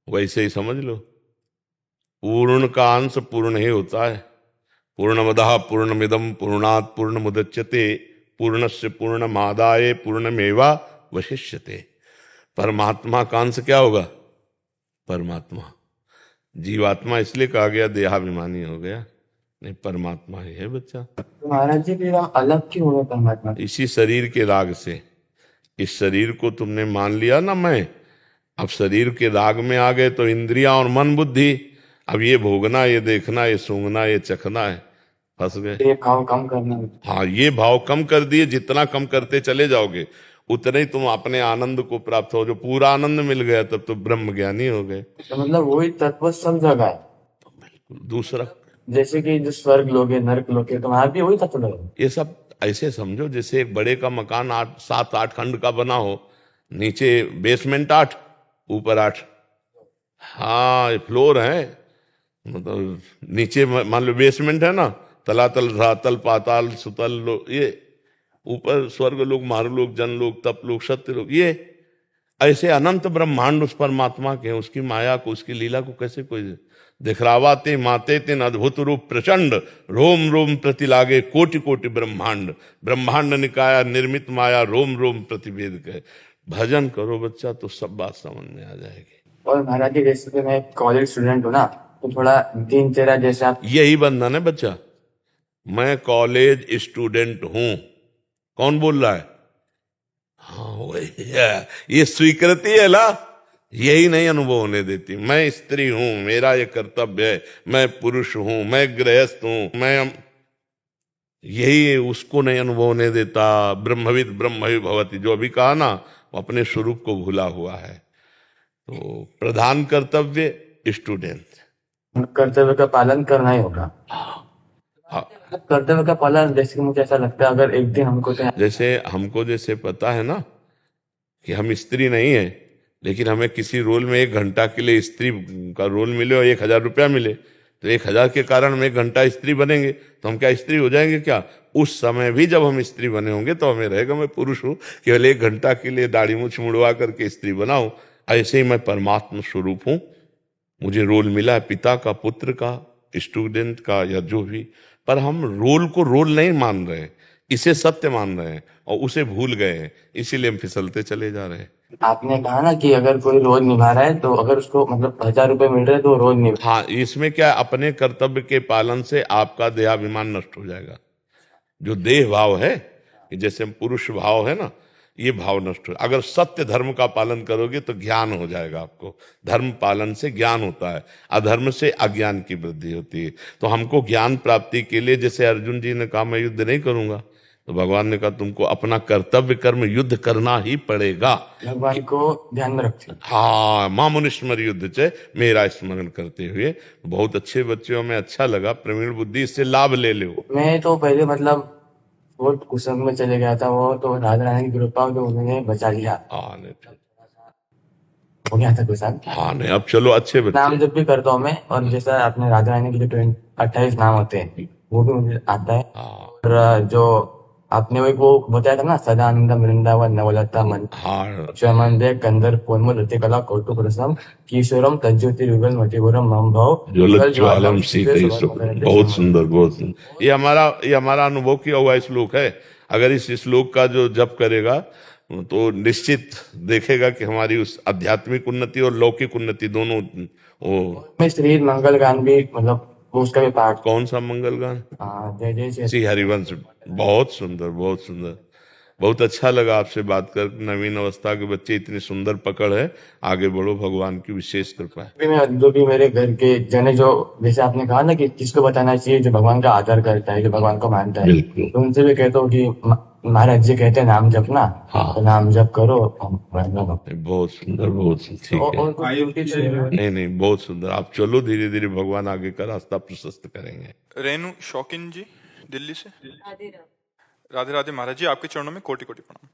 वैसे ही समझ लो, पूर्ण का अंश पूर्ण ही होता है। पूर्णमदः पूर्णमिदं पूर्णात् पूर्णमुदच्यते पूर्णस्य पूर्णमादाय पूर्णमेवावशिष्यते। परमात्मा का अंश क्या होगा? परमात्मा। जीवात्मा इसलिए कहा गया देहाभिमानी हो गया, नहीं परमात्मा ही है बच्चा। तो महाराज जी फिर हम अलग क्यों हुए परमात्मा से? इसी शरीर के राग से। इस शरीर को तुमने मान लिया ना मैं, अब शरीर के राग में आ गए तो इंद्रियां और मन बुद्धि, अब ये भोगना, ये देखना, ये सूंघना, ये चखना है, फंस गए। ये भाव कम करना है। हाँ, ये भाव कम कर दिए, जितना कम करते चले जाओगे उतने ही तुम अपने आनंद को प्राप्त हो। जो पूरा आनंद मिल गया तब तो ब्रह्म ज्ञानी हो गए। तो मतलब वही तत्व सब जगह है। दूसरा, जैसे कि जो स्वर्ग लोग है, नरक लोग है, तो वहां भी वही तत्व है। ये सब ऐसे समझो जैसे एक बड़े का मकान 7-8 खंड का बना हो, नीचे बेसमेंट 8, ऊपर 8। हाँ, ये फ्लोर है, मतलब नीचे मान लो बेसमेंट है ना, तलातल, रसातल, पाताल, सुतल, ये ऊपर स्वर्ग लोग, मारुलोक, जनलोक, तपलोक, सत्य लोग, ये ऐसे अनंत ब्रह्मांड उस परमात्मा के, उसकी माया को, उसकी लीला को कैसे कोई दिखरावाते माते तेन अद्भुत रूप प्रचंड, रोम रोम प्रति लागे कोटि कोटि ब्रह्मांड, ब्रह्मांड निकाया निर्मित माया, रोम रोम प्रतिवेद कहे। भजन करो बच्चा तो सब बात समझ में आ जाएगी। और महाराज जी जैसे कि मैं कॉलेज स्टूडेंट हूँ ना, तो थोड़ा दिनचर्या जैसे आप। यही बंधन है बच्चा, मैं कॉलेज स्टूडेंट हूं, कौन बोल रहा है? हाँ वही है, ये स्वीकृति है ना, यही नहीं अनुभव होने देती। मैं स्त्री हूं, मेरा ये कर्तव्य है, मैं पुरुष हूं, मैं गृहस्थ हूं, मैं, यही उसको नहीं अनुभव होने देता। ब्रह्मविद ब्रह्मवि भवति, जो अभी कहा ना, वो अपने स्वरूप को भूला हुआ है। तो प्रधान कर्तव्य स्टूडेंट, कर्तव्य का पालन करना ही होगा। हाँ, कर्तव्य का पालन, जैसे कि मुझे ऐसा लगता है अगर एक दिन हमको जैसे पता है ना कि हम स्त्री नहीं है, लेकिन हमें किसी रोल में 1 घंटा के लिए स्त्री का रोल मिले और 1000 रुपया मिले, तो 1000 के कारण हम 1 घंटा स्त्री बनेंगे, तो हम क्या स्त्री हो जाएंगे क्या? उस समय भी जब हम स्त्री बने होंगे तो हमें रहेगा मैं पुरुष हूं, केवल 1 घंटा के लिए दाढ़ी मूछ मुड़वा करके स्त्री बनाऊं। ऐसे ही मैं परमात्मा स्वरूप हूं, मुझे रोल मिला है पिता का, पुत्र का, स्टूडेंट का, या जो भी, पर हम रोल को रोल नहीं मान रहे, इसे सत्य मान रहे हैं और उसे भूल गए हैं, इसीलिए हम फिसलते चले जा रहे हैं। आपने कहा ना कि अगर कोई रोज निभा रहा है तो अगर उसको मतलब 1000 रुपए मिल रहे हैं तो रोज निभा। हाँ, इसमें क्या, अपने कर्तव्य के पालन से आपका देहाभिमान नष्ट हो जाएगा। जो देह भाव है, जैसे पुरुष भाव है ना, ये भाव नष्ट हो। अगर सत्य धर्म का पालन करोगे तो ज्ञान हो जाएगा आपको। धर्म पालन से ज्ञान होता है, अधर्म से अज्ञान की वृद्धि होती है। तो हमको ज्ञान प्राप्ति के लिए, जैसे अर्जुन जी ने कहा मैं युद्ध नहीं करूंगा, तो भगवान ने कहा तुमको अपना कर्तव्य कर्म युद्ध करना ही पड़ेगा। भगवान को ध्यान में रखते। हाँ, मामुनिस्मर युद्ध चे, मेरा स्मरण करते हुए। बहुत अच्छे बच्चों में अच्छा लगा, प्रवीण बुद्धि, इससे लाभ ले लो। मैं तो पहले मतलब बहुत कुसंग में चले गया था, वो तो राधा रानी की कृपा तो उन्होंने बचा लिया। हाँ नहीं, हो गया था कुसंग। हाँ नहीं, अब चलो अच्छे बच्चे। नाम जब भी करता हूँ मैं, और जैसा आपने राधा रानी के जो 28 नाम होते हैं वो भी मुझे आता है। हाँ और जो आपने वो बताया था ना, सदानंद वृंदावन नवलता मन हाँ चमंदे कंदर पोन्मल रतिकला कौतुक रसम किशोरम तज्ज्योति युगल मतिपुरम मम भव ज्वलज्ज्वालम सीते बहुत सुंदर, बहुत सुंदर। ये हमारा अनुभव किया हुआ श्लोक है। अगर इस श्लोक का जो जप करेगा तो निश्चित देखेगा कि हमारी उस आध्यात्मिक उन्नति और लौकिक उन्नति दोनों। वो मैं श्री मंगल गान भी मतलब उसका भी पाठ। कौन सा मंगल गान? जय जय श्री श्री हरिवंश। बहुत सुंदर, बहुत सुंदर, बहुत अच्छा लगा आपसे बात कर। नवीन अवस्था के बच्चे, इतनी सुंदर पकड़ है, आगे बढ़ो, भगवान की विशेष कृपा है। जो भी मेरे घर के जने, जो जैसे आपने कहा ना कि किसको बताना चाहिए, जो भगवान का आदर करता है, जो भगवान को मानता है, तो उनसे भी कहता हूँ कि महाराज जी कहते हैं नाम जपना। हाँ। तो नाम जप करो। बहुत सुंदर, बहुत ठीक है। नहीं नहीं, बहुत सुंदर। आप चलो, धीरे धीरे भगवान आगे का रास्ता प्रशस्त करेंगे। रेणु शौकिन जी दिल्ली से। राधे राधे महाराज जी, आपके चरणों में कोटि कोटि प्रणाम।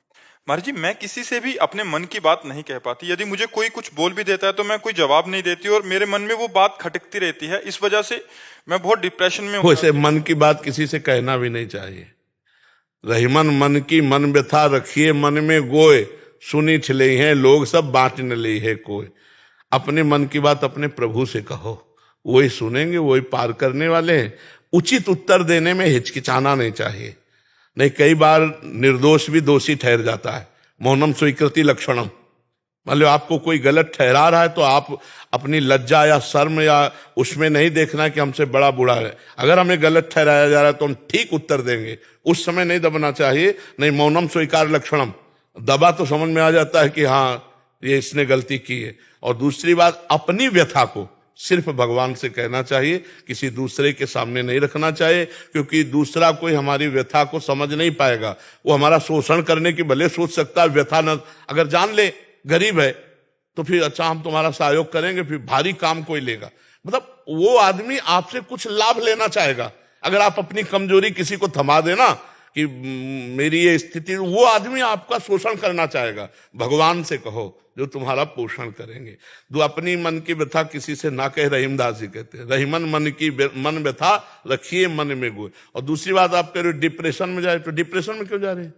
महाराज जी, मैं किसी से भी अपने मन की बात नहीं कह पाती। यदि मुझे कोई कुछ बोल भी देता है तो मैं कोई जवाब नहीं देती और मेरे मन में वो बात खटकती रहती है। इस वजह से मैं बहुत डिप्रेशन में हूँ। वैसे मन की बात किसी से कहना भी नहीं चाहिए। रहीमन मन की मन व्यथा रखिए मन में गोय, सुनी ठिले हैं लोग सब बांट न ले है कोई। अपने मन की बात अपने प्रभु से कहो, वही सुनेंगे, वही पार करने वाले हैं। उचित उत्तर देने में हिचकिचाना नहीं चाहिए। नहीं, कई बार निर्दोष भी दोषी ठहर जाता है। मौनम स्वीकृति लक्षणम, मान लो आपको कोई गलत ठहरा रहा है तो आप अपनी लज्जा या शर्म या उसमें नहीं देखना कि हमसे बड़ा बूढ़ा है। अगर हमें गलत ठहराया जा रहा है तो हम ठीक उत्तर देंगे, उस समय नहीं दबना चाहिए। नहीं, मौनम स्वीकार लक्षणम, दबा तो समझ में आ जाता है कि हाँ ये इसने गलती की है। और दूसरी बात, अपनी व्यथा को सिर्फ भगवान से कहना चाहिए, किसी दूसरे के सामने नहीं रखना चाहिए, क्योंकि दूसरा कोई हमारी व्यथा को समझ नहीं पाएगा। वो हमारा शोषण करने की भले सोच सकता है, व्यथा न अगर जान ले गरीब है तो फिर अच्छा हम तुम्हारा सहयोग करेंगे, फिर भारी काम कोई लेगा। मतलब वो आदमी आपसे कुछ लाभ लेना चाहेगा। अगर आप अपनी कमजोरी किसी को थमा देना कि मेरी ये स्थिति, वो आदमी आपका शोषण करना चाहेगा। भगवान से कहो जो तुम्हारा पोषण करेंगे। दो, अपनी मन की व्यथा किसी से ना कहे, रहीमदास जी कहते हैं, रहीमन मन व्यथा रखिए मन में गोय। और दूसरी बात, आप कह रहे हो डिप्रेशन में जाए, तो डिप्रेशन में क्यों जा रहे हैं?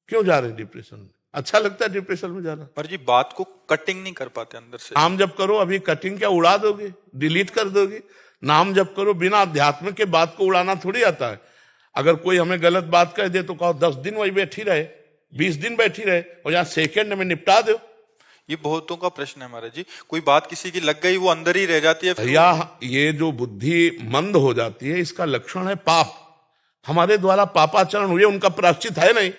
क्यों जा रहे हैं डिप्रेशन में? अच्छा लगता है डिप्रेशन में जाना? पर जी बात को कटिंग नहीं कर पाते अंदर से। नाम जप करो, अभी कटिंग क्या उड़ा दोगे, डिलीट कर दोगे? नाम जप करो, बिना अध्यात्म के बात को उड़ाना थोड़ी आता है। अगर कोई हमें गलत बात कह दे तो कहो 10 दिन वही बैठी रहे, 20 दिन बैठी रहे, और यहाँ सेकेंड में निपटा दो। ये बहुतों का प्रश्न है महाराज जी, कोई बात किसी की लग गई वो अंदर ही रह जाती है फिर या ये जो बुद्धि मंद हो जाती है, इसका लक्षण है पाप। हमारे द्वारा पापाचरण हुए, उनका प्रायश्चित है नहीं,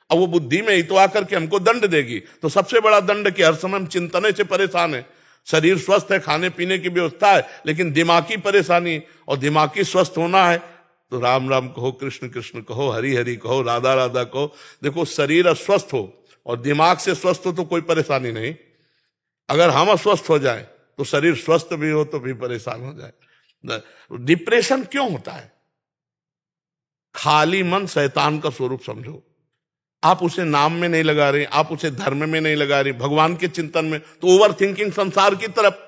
अब वो बुद्धि में ही तो आकर के हमको दंड देगी। तो सबसे बड़ा दंड कि हर समय हम चिंतने से परेशान है। शरीर स्वस्थ है, खाने पीने की व्यवस्था है, लेकिन दिमागी परेशानी, और दिमागी स्वस्थ होना है तो राम राम कहो, कृष्ण कृष्ण कहो, हरि हरि कहो, राधा राधा कहो। देखो, शरीर अस्वस्थ हो और दिमाग से स्वस्थ हो तो कोई परेशानी नहीं। अगर हम अस्वस्थ हो जाए तो शरीर स्वस्थ भी हो तो भी परेशान हो जाए। डिप्रेशन क्यों होता है? खाली मन शैतान का स्वरूप समझो। आप उसे नाम में नहीं लगा रहे, आप उसे धर्म में नहीं लगा रहे, भगवान के चिंतन में, तो ओवर थिंकिंग संसार की तरफ।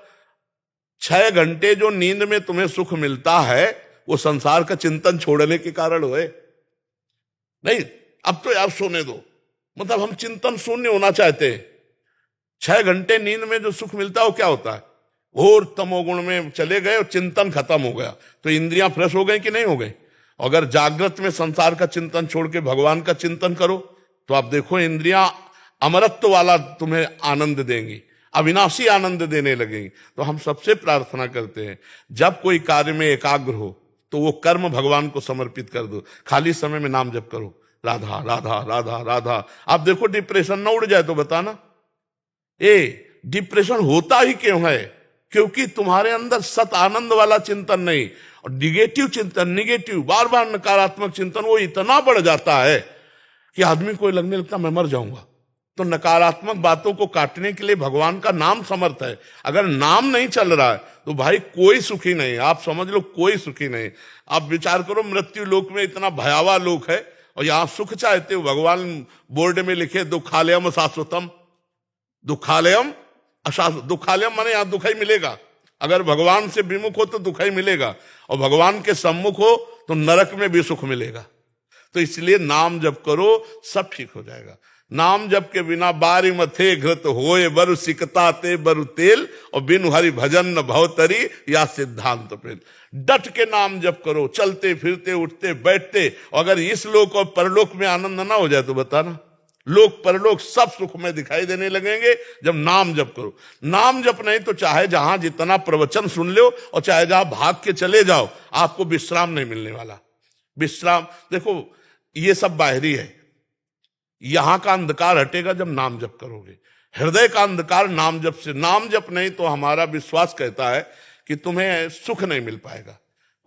6 घंटे जो नींद में तुम्हें सुख मिलता है वो संसार का चिंतन छोड़ने के कारण हुए नहीं। अब तो यार सोने दो, मतलब हम चिंतन शून्य होना चाहते हैं। 6 घंटे नींद में जो सुख मिलता है वो क्या होता है? घोर तमोगुण में चले गए और चिंतन खत्म हो गया, तो इंद्रियां फ्रेश हो गई कि नहीं हो गई? अगर जागृत में संसार का चिंतन छोड़ के भगवान का चिंतन करो तो आप देखो इंद्रियां अमरत्व वाला तुम्हें आनंद देंगी, अविनाशी आनंद देने लगेंगी। तो हम सबसे प्रार्थना करते हैं, जब कोई कार्य में एकाग्र हो तो वो कर्म भगवान को समर्पित कर दो। खाली समय में नाम जप करो, राधा राधा राधा राधा। आप देखो डिप्रेशन ना उड़ जाए तो बताना। डिप्रेशन होता ही क्यों है? क्योंकि तुम्हारे अंदर सत आनंद वाला चिंतन नहीं, और निगेटिव चिंतन, निगेटिव बार बार नकारात्मक चिंतन वो इतना बढ़ जाता है कि आदमी को लगने लगता मैं मर जाऊंगा। तो नकारात्मक बातों को काटने के लिए भगवान का नाम समर्थ है। अगर नाम नहीं चल रहा है तो भाई कोई सुखी नहीं, आप समझ लो कोई सुखी नहीं। आप विचार करो, मृत्यु लोक में इतना भयावह लोक है और यहां सुख चाहते हो। भगवान बोर्ड में लिखे दुखालयम शाश्वतम, दुखालयम अशाश्वत। दुखालयम माने यहां दुख ही मिलेगा। अगर भगवान से विमुख हो तो दुख ही मिलेगा, और भगवान के सम्मुख हो तो नरक में भी सुख मिलेगा। तो इसलिए नाम जप करो, सब ठीक हो जाएगा। नाम जप के बिना बारी मथे घृत होए बरु सिकता ते बरु तेल, और बिनु हरि भजन न भवतरी या सिद्धांत पेल। डट के नाम जप करो, चलते फिरते उठते बैठते। अगर इस लोक और परलोक में आनंद ना हो जाए तो बताना, लोक परलोक सब सुख में दिखाई देने लगेंगे जब नाम जप करो। नाम जप नहीं तो चाहे जहां जितना प्रवचन सुन लो और चाहे जहां भाग के चले जाओ, आपको विश्राम नहीं मिलने वाला। विश्राम देखो ये सब बाहरी है, यहां का अंधकार हटेगा जब नाम जप करोगे। हृदय का अंधकार नाम जप से। नाम जप नहीं तो हमारा विश्वास कहता है कि तुम्हें सुख नहीं मिल पाएगा।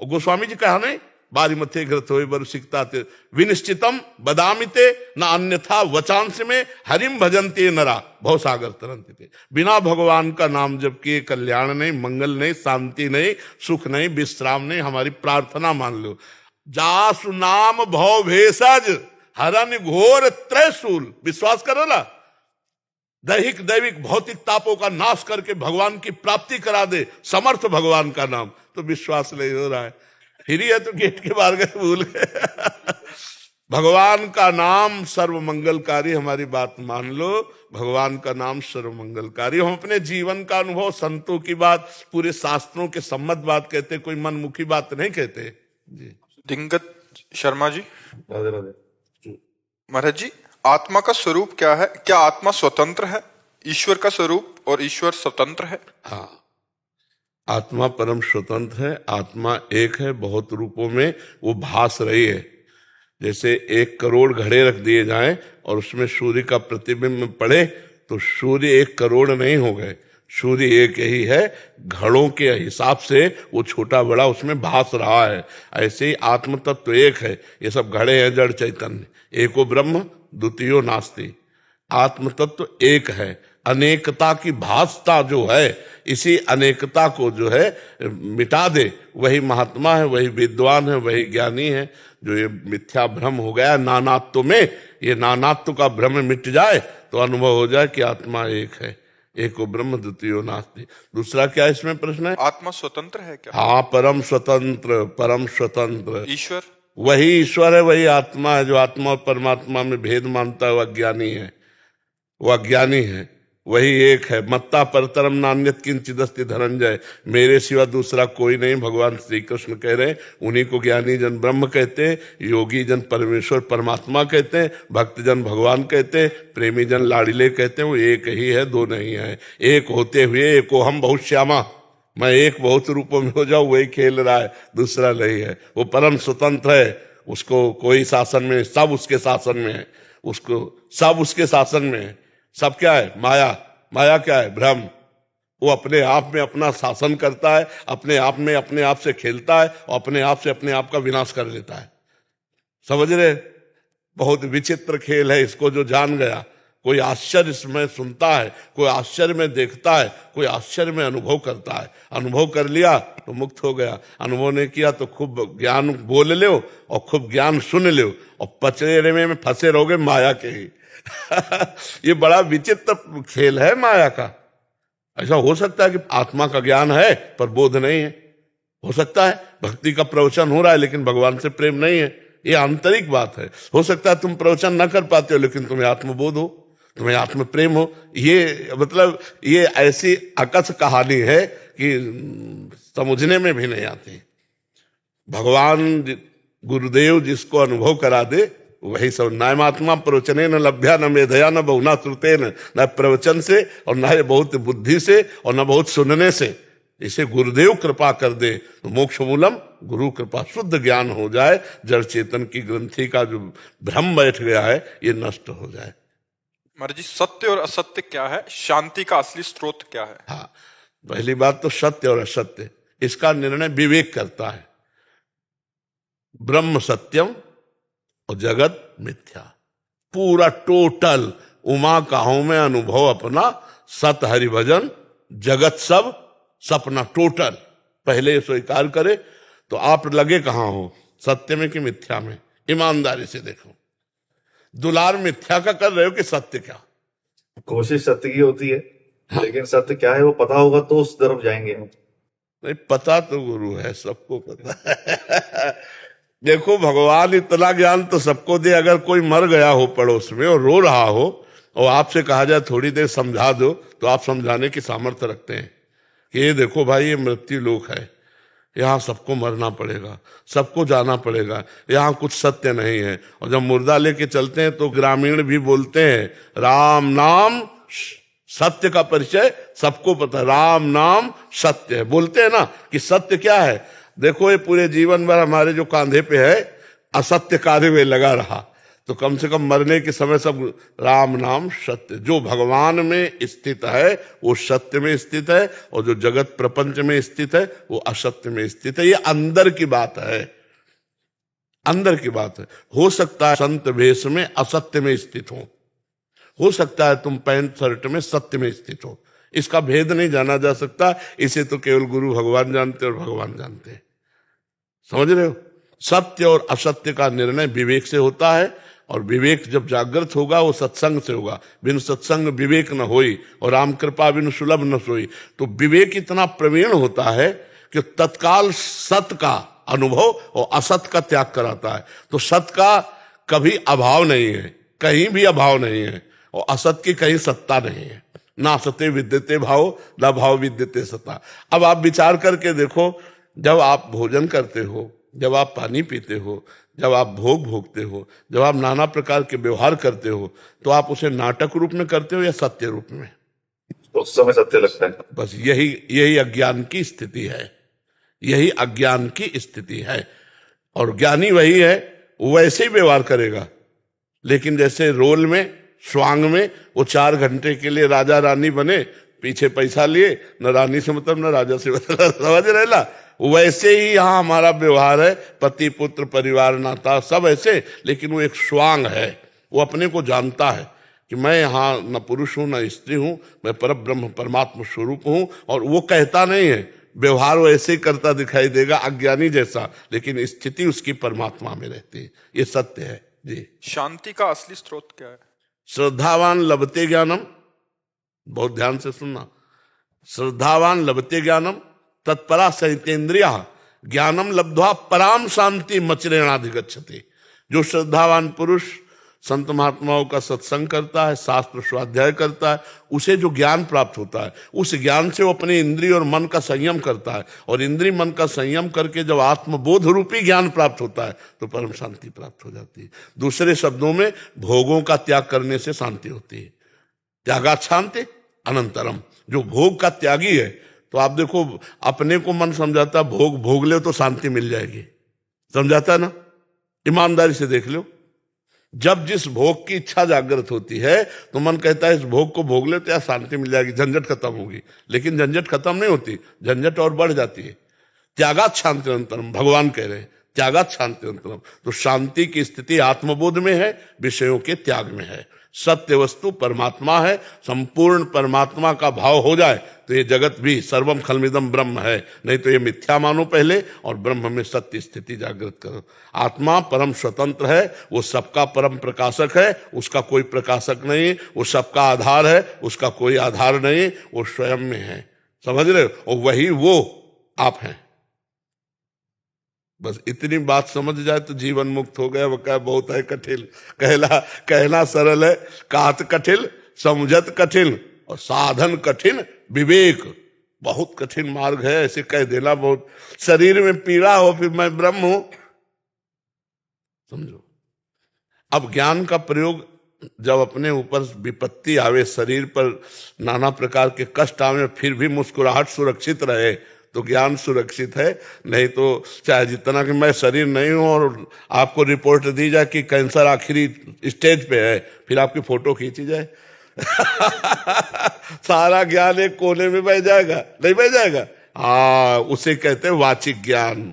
और गोस्वामी जी कहा नहीं, बारी मथे घृत होए बरु सिकता ते विनिश्चितम बदामिते न अन्यथा वचांस में हरिम भजनते नरा भव सागर तरंते। बिना भगवान का नाम जप किए कल्याण नहीं, मंगल नहीं, शांति नहीं, सुख नहीं, विश्राम नहीं। हमारी प्रार्थना मान लो, जासु नाम भव भेषज हरन घोर त्रैशूल। विश्वास करो ना, दैहिक दैविक भौतिक तापों का नाश करके भगवान की प्राप्ति करा दे समर्थ भगवान का नाम। तो विश्वास नहीं हो रहा है, फिर है तो गेट के बाहर गए, भूल गए। भगवान का नाम सर्व मंगलकारी। हमारी बात मान लो, भगवान का नाम सर्व मंगलकारी। हम अपने जीवन का अनुभव, संतों की बात, पूरे शास्त्रों के सम्मत बात कहते, कोई मनमुखी बात नहीं कहते जी। दिंगत शर्मा जी, महाराज जी, आत्मा का स्वरूप क्या है? क्या आत्मा स्वतंत्र है ईश्वर का स्वरूप और ईश्वर स्वतंत्र है। हाँ, आत्मा परम स्वतंत्र है, आत्मा एक है, बहुत रूपों में वो भास रही है। जैसे 1 करोड़ घड़े रख दिए जाएं और उसमें सूर्य का प्रतिबिंब पड़े तो सूर्य 1 करोड़ नहीं हो गए, सूर्य एक ही है, घड़ों के हिसाब से वो छोटा बड़ा उसमें भास रहा है। ऐसे ही आत्म तत्व एक है, ये सब घड़े हैं जड़ चैतन्य। एको ब्रह्म द्वितीयो नास्ति, आत्म तत्व एक है। अनेकता की भासता जो है, इसी अनेकता को जो है मिटा दे, वही महात्मा है, वही विद्वान है, वही ज्ञानी है। जो ये मिथ्या भ्रम हो गया नानात्व में, ये नानात्व का भ्रम मिट जाए तो अनुभव हो जाए कि आत्मा एक है। एको ब्रह्म द्वितीयो नास्ति। दूसरा क्या इसमें प्रश्न है? आत्मा स्वतंत्र है क्या? हाँ, परम स्वतंत्र, परम स्वतंत्र। ईश्वर? वही ईश्वर है, वही आत्मा है। जो आत्मा और परमात्मा में भेद मानता है वह अज्ञानी है, वह अज्ञानी है। वही एक है। मत्ता परतरम नान्यत किंचिदस्ति धनंजय, मेरे सिवा दूसरा कोई नहीं, भगवान श्री कृष्ण कह रहे हैं। उन्हीं को ज्ञानी जन ब्रह्म कहते हैं, योगी जन परमेश्वर परमात्मा कहते हैं, भक्त जन भगवान कहते हैं, प्रेमी जन लाडिले कहते हैं। वो एक ही है, दो नहीं है। एक होते हुए एको हम बहुत श्यामा, मैं एक बहुत रूपों में हो जाऊं, वही खेल रहा है, दूसरा नहीं है। वो परम स्वतंत्र है, उसको कोई शासन में, सब उसके शासन में है, उसको सब उसके शासन में है। सब क्या है? माया। माया क्या है? भ्रम। वो अपने आप में अपना शासन करता है, अपने आप में अपने आप से खेलता है और अपने आप से अपने आप का विनाश कर लेता है। समझ रहे? बहुत विचित्र खेल है। इसको जो जान गया, कोई आश्चर्य इसमें सुनता है, कोई आश्चर्य में देखता है, कोई आश्चर्य में अनुभव करता है। अनुभव कर लिया तो मुक्त हो गया, अनुभव नहीं किया तो खूब ज्ञान बोल लो और खूब ज्ञान सुन लो और पचड़े में फंसे रहोगे माया के ही। ये बड़ा विचित्र खेल है माया का। ऐसा हो सकता है कि आत्मा का ज्ञान है पर बोध नहीं है, हो सकता है भक्ति का प्रवचन हो रहा है लेकिन भगवान से प्रेम नहीं है, ये आंतरिक बात है। हो सकता है तुम प्रवचन न कर पाते हो लेकिन तुम्हें आत्मबोध हो, तुम्हें आत्म प्रेम हो। ये मतलब ये ऐसी अकथ कहानी है कि समझने में भी नहीं आती। भगवान गुरुदेव जिसको अनुभव करा दे वही सब। नायमात्मा प्रवचने न लभ्या न मेधया न बहुना श्रुतेन, न प्रवचन से और न बहुत बुद्धि से और न बहुत सुनने से। इसे गुरुदेव कृपा कर दे तो मोक्ष मूलम, गुरु कृपा, शुद्ध ज्ञान हो जाए, जड़ चेतन की ग्रंथि का जो भ्रम बैठ गया है ये नष्ट हो जाए। महाराज जी, सत्य और असत्य क्या है? शांति का असली स्रोत क्या है? हाँ, पहली बात तो सत्य और असत्य, इसका निर्णय विवेक करता है। ब्रह्म सत्यम और जगत मिथ्या, पूरा टोटल उमा काहू में अनुभव अपना, सत हरि भजन, जगत सब सपना, टोटल पहले स्वीकार करे तो आप लगे कहां हो, सत्य में कि मिथ्या में? ईमानदारी से देखो। दुलार मिथ्या का कर रहे हो कि सत्य क्या? कोशिश सत्य की होती है, लेकिन सत्य क्या है वो पता होगा तो उस तरफ जाएंगे। नहीं पता तो गुरु है, सबको पता है। देखो भगवान इतना ज्ञान तो सबको दे। अगर कोई मर गया हो पड़ोस में और रो रहा हो और आपसे कहा जाए थोड़ी देर समझा दो, तो आप समझाने की सामर्थ्य रखते हैं कि ये देखो भाई ये मृत्यु लोक है, यहाँ सबको मरना पड़ेगा, सबको जाना पड़ेगा, यहाँ कुछ सत्य नहीं है। और जब मुर्दा लेके चलते हैं तो ग्रामीण भी बोलते हैं राम नाम सत्य का परिचय सबको पता है, राम नाम सत्य है। बोलते हैं ना कि सत्य क्या है। देखो ये पूरे जीवन भर हमारे जो कांधे पे है असत्य कार्य में लगा रहा, तो कम से कम मरने के समय सब राम नाम सत्य। जो भगवान में स्थित है वो सत्य में स्थित है, और जो जगत प्रपंच में स्थित है वो असत्य में स्थित है। ये अंदर की बात है, अंदर की बात है। हो सकता है संत वेश में असत्य में स्थित हो सकता है तुम पैंट शर्ट में सत्य में स्थित हो। इसका भेद नहीं जाना जा सकता, इसे तो केवल गुरु भगवान जानते और भगवान जानते हैं। समझ रहे हो? सत्य और असत्य का निर्णय विवेक से होता है, और विवेक जब जागृत होगा वो सत्संग से होगा। बिन सत्संग विवेक न होई और राम कृपा बिन सुलभ न सोई। तो विवेक इतना प्रवीण होता है कि तत्काल सत्य का अनुभव और असत का त्याग कराता है। तो सत्य का कभी अभाव नहीं है, कहीं भी अभाव नहीं है, और असत की कहीं सत्ता नहीं है। ना सत्य विद्यते भाव, ना भाव विद्यते सत्ता। अब आप विचार करके देखो, जब आप भोजन करते हो, जब आप पानी पीते हो, जब आप भोग भोगते हो, जब आप नाना प्रकार के व्यवहार करते हो, तो आप उसे नाटक रूप में करते हो या सत्य रूप में? तो उस समय सत्य लगता है। बस यही यही अज्ञान की स्थिति है, यही अज्ञान की स्थिति है। और ज्ञानी वही है, वो वैसे ही व्यवहार करेगा। लेकिन जैसे रोल में, स्वांग में वो 4 घंटे के लिए राजा रानी बने, पीछे पैसा लिए, न रानी से मतलब न राजा से मतलब, समझ रहे ना। वैसे ही यहाँ हमारा व्यवहार है, पति पुत्र परिवार नाता सब ऐसे। लेकिन वो एक स्वांग है, वो अपने को जानता है कि मैं यहाँ न पुरुष हूं न स्त्री हूं, मैं परब्रह्म परमात्मा स्वरूप हूं। और वो कहता नहीं है, व्यवहार वो ऐसे ही करता दिखाई देगा अज्ञानी जैसा, लेकिन स्थिति उसकी परमात्मा में रहती है। ये सत्य है जी। शांति का असली स्रोत क्या है? श्रद्धावान लभते ज्ञानम, बहुत ध्यान से सुनना। श्रद्धावान लभते ज्ञानम तत्परा सहितेन्द्रिया ज्ञानम लब्ध्वा पराम शांति मचरेणाधिगच्छति। जो श्रद्धावान पुरुष संत महात्माओं का सत्संग करता है, शास्त्र स्वाध्याय करता है, उसे जो ज्ञान प्राप्त होता है, उस ज्ञान से वो अपने इंद्रिय और मन का संयम करता है। और इंद्रिय मन का संयम करके जब आत्मबोध रूपी ज्ञान प्राप्त होता है तो परम शांति प्राप्त हो जाती है। दूसरे शब्दों में, भोगों का त्याग करने से शांति होती है। त्यागात् शांति अनंतरम। जो भोग का त्यागी है, तो आप देखो, अपने को मन समझाता भोग भोग ले तो शांति मिल जाएगी, समझाता है ना। ईमानदारी से देख लो, जब जिस भोग की इच्छा जागृत होती है तो मन कहता है इस भोग को भोग ले तो यार शांति मिल जाएगी, झंझट खत्म होगी। लेकिन झंझट खत्म नहीं होती, झंझट और बढ़ जाती है। त्यागात् शांति अनंतरम, भगवान कह रहे हैं त्यागात् शांति अनंतरम। तो शांति की स्थिति आत्मबोध में है, विषयों के त्याग में है। सत्य वस्तु परमात्मा है, संपूर्ण परमात्मा का भाव हो जाए तो ये जगत भी सर्वम खलमिदम ब्रह्म है। नहीं तो ये मिथ्या मानो पहले, और ब्रह्म में सत्य स्थिति जागृत करो। आत्मा परम स्वतंत्र है, वो सबका परम प्रकाशक है, उसका कोई प्रकाशक नहीं। वो सबका आधार है, उसका कोई आधार नहीं, वो स्वयं में है, समझ रहे हो। और वही वो आप हैं। बस इतनी बात समझ जाए तो जीवन मुक्त हो गया। वो क्या बहुत है कठिन, कहना सरल है, कहत कठिन, समझत कठिन, और साधन कठिन, विवेक बहुत कठिन मार्ग है। ऐसे कह देना बहुत, शरीर में पीड़ा हो फिर मैं ब्रह्म हूं, समझो। अब ज्ञान का प्रयोग जब अपने ऊपर विपत्ति आवे, शरीर पर नाना प्रकार के कष्ट आवे, फिर भी मुस्कुराहट सुरक्षित रहे तो ज्ञान सुरक्षित है। नहीं तो चाहे जितना कि मैं शरीर नहीं हूं और आपको रिपोर्ट दी जाए कि कैंसर आखिरी स्टेज पे है, फिर आपकी फोटो खींची जाए सारा ज्ञान एक कोने में बह जाएगा, नहीं बह जाएगा। हाँ, उसे कहते हैं वाचिक ज्ञान।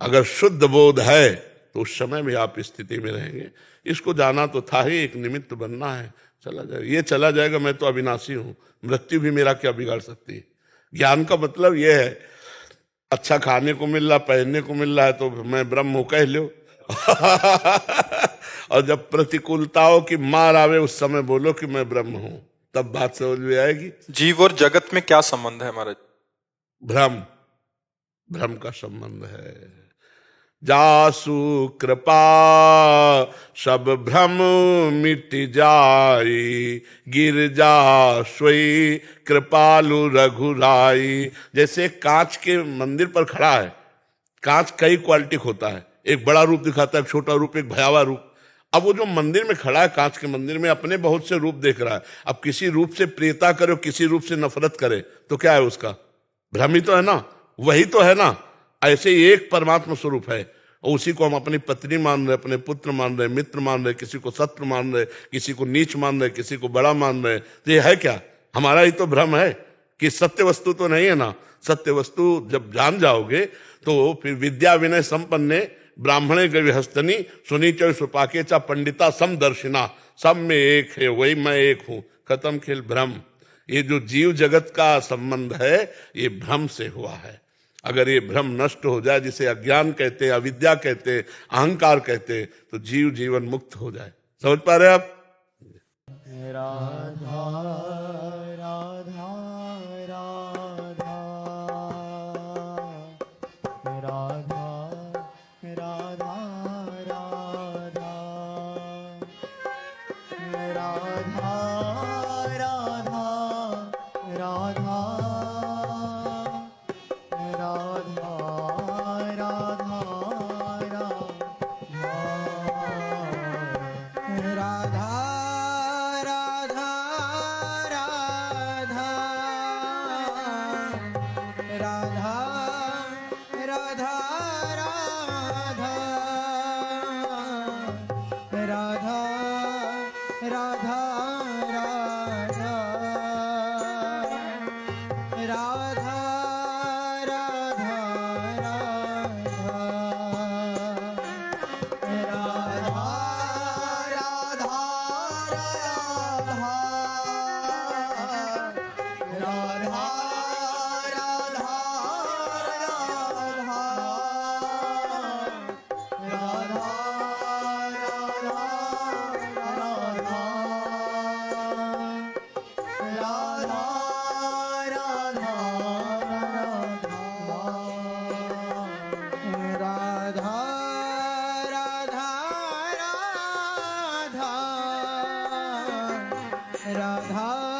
अगर शुद्ध बोध है तो उस समय भी आप स्थिति में रहेंगे। इसको जाना तो था ही, एक निमित्त बनना है, चला जाएगा। ये चला जाएगा, मैं तो अविनाशी हूं, मृत्यु भी मेरा क्या बिगाड़ सकती है। ज्ञान का मतलब यह है, अच्छा खाने को मिल रहा, पहनने को मिल रहा है तो मैं ब्रह्म हूं कह लो और जब प्रतिकूलताओं की मार आवे उस समय बोलो कि मैं ब्रह्म हूं, तब बात समझ में आएगी। जीव और जगत में क्या संबंध है महाराज? भ्रम का संबंध है। जासु कृपा सब भ्रम मिट जाई, गिरजा सोई कृपालु रघुराई। जैसे कांच के मंदिर पर खड़ा है, कांच कई क्वालिटी होता है, एक बड़ा रूप दिखाता है, एक छोटा रूप, एक भयावह रूप। अब वो जो मंदिर में खड़ा है, कांच के मंदिर में, अपने बहुत से रूप देख रहा है। अब किसी रूप से प्रियता करे, किसी रूप से नफरत करे, तो क्या है उसका? भ्रम ही तो है ना, वही तो है ना। ऐसे एक परमात्मा स्वरूप है, और उसी को हम अपनी पत्नी मान रहे, अपने पुत्र मान रहे, मित्र मान रहे, किसी को शत्रु मान रहे, किसी को नीच मान रहे, किसी को बड़ा मान रहे। तो ये है क्या? हमारा ही तो भ्रम है कि सत्य वस्तु तो नहीं है ना। सत्य वस्तु जब जान जाओगे तो फिर विद्या विनय संपन्ने ब्राह्मणे गविहस्तनी सुनीचर सुपाके चा पंडिता समदर्शिना, सब में एक है, वही मैं एक हूं। खत्म खेल भ्रम। ये जो जीव जगत का संबंध है, ये भ्रम से हुआ है। अगर ये भ्रम नष्ट हो जाए, जिसे अज्ञान कहते हैं, अविद्या कहते हैं, अहंकार कहते हैं, तो जीव जीवन मुक्त हो जाए। समझ पा रहे आप? राधा राधा राधा राधा राधा राधा राधा राधा राधा राधा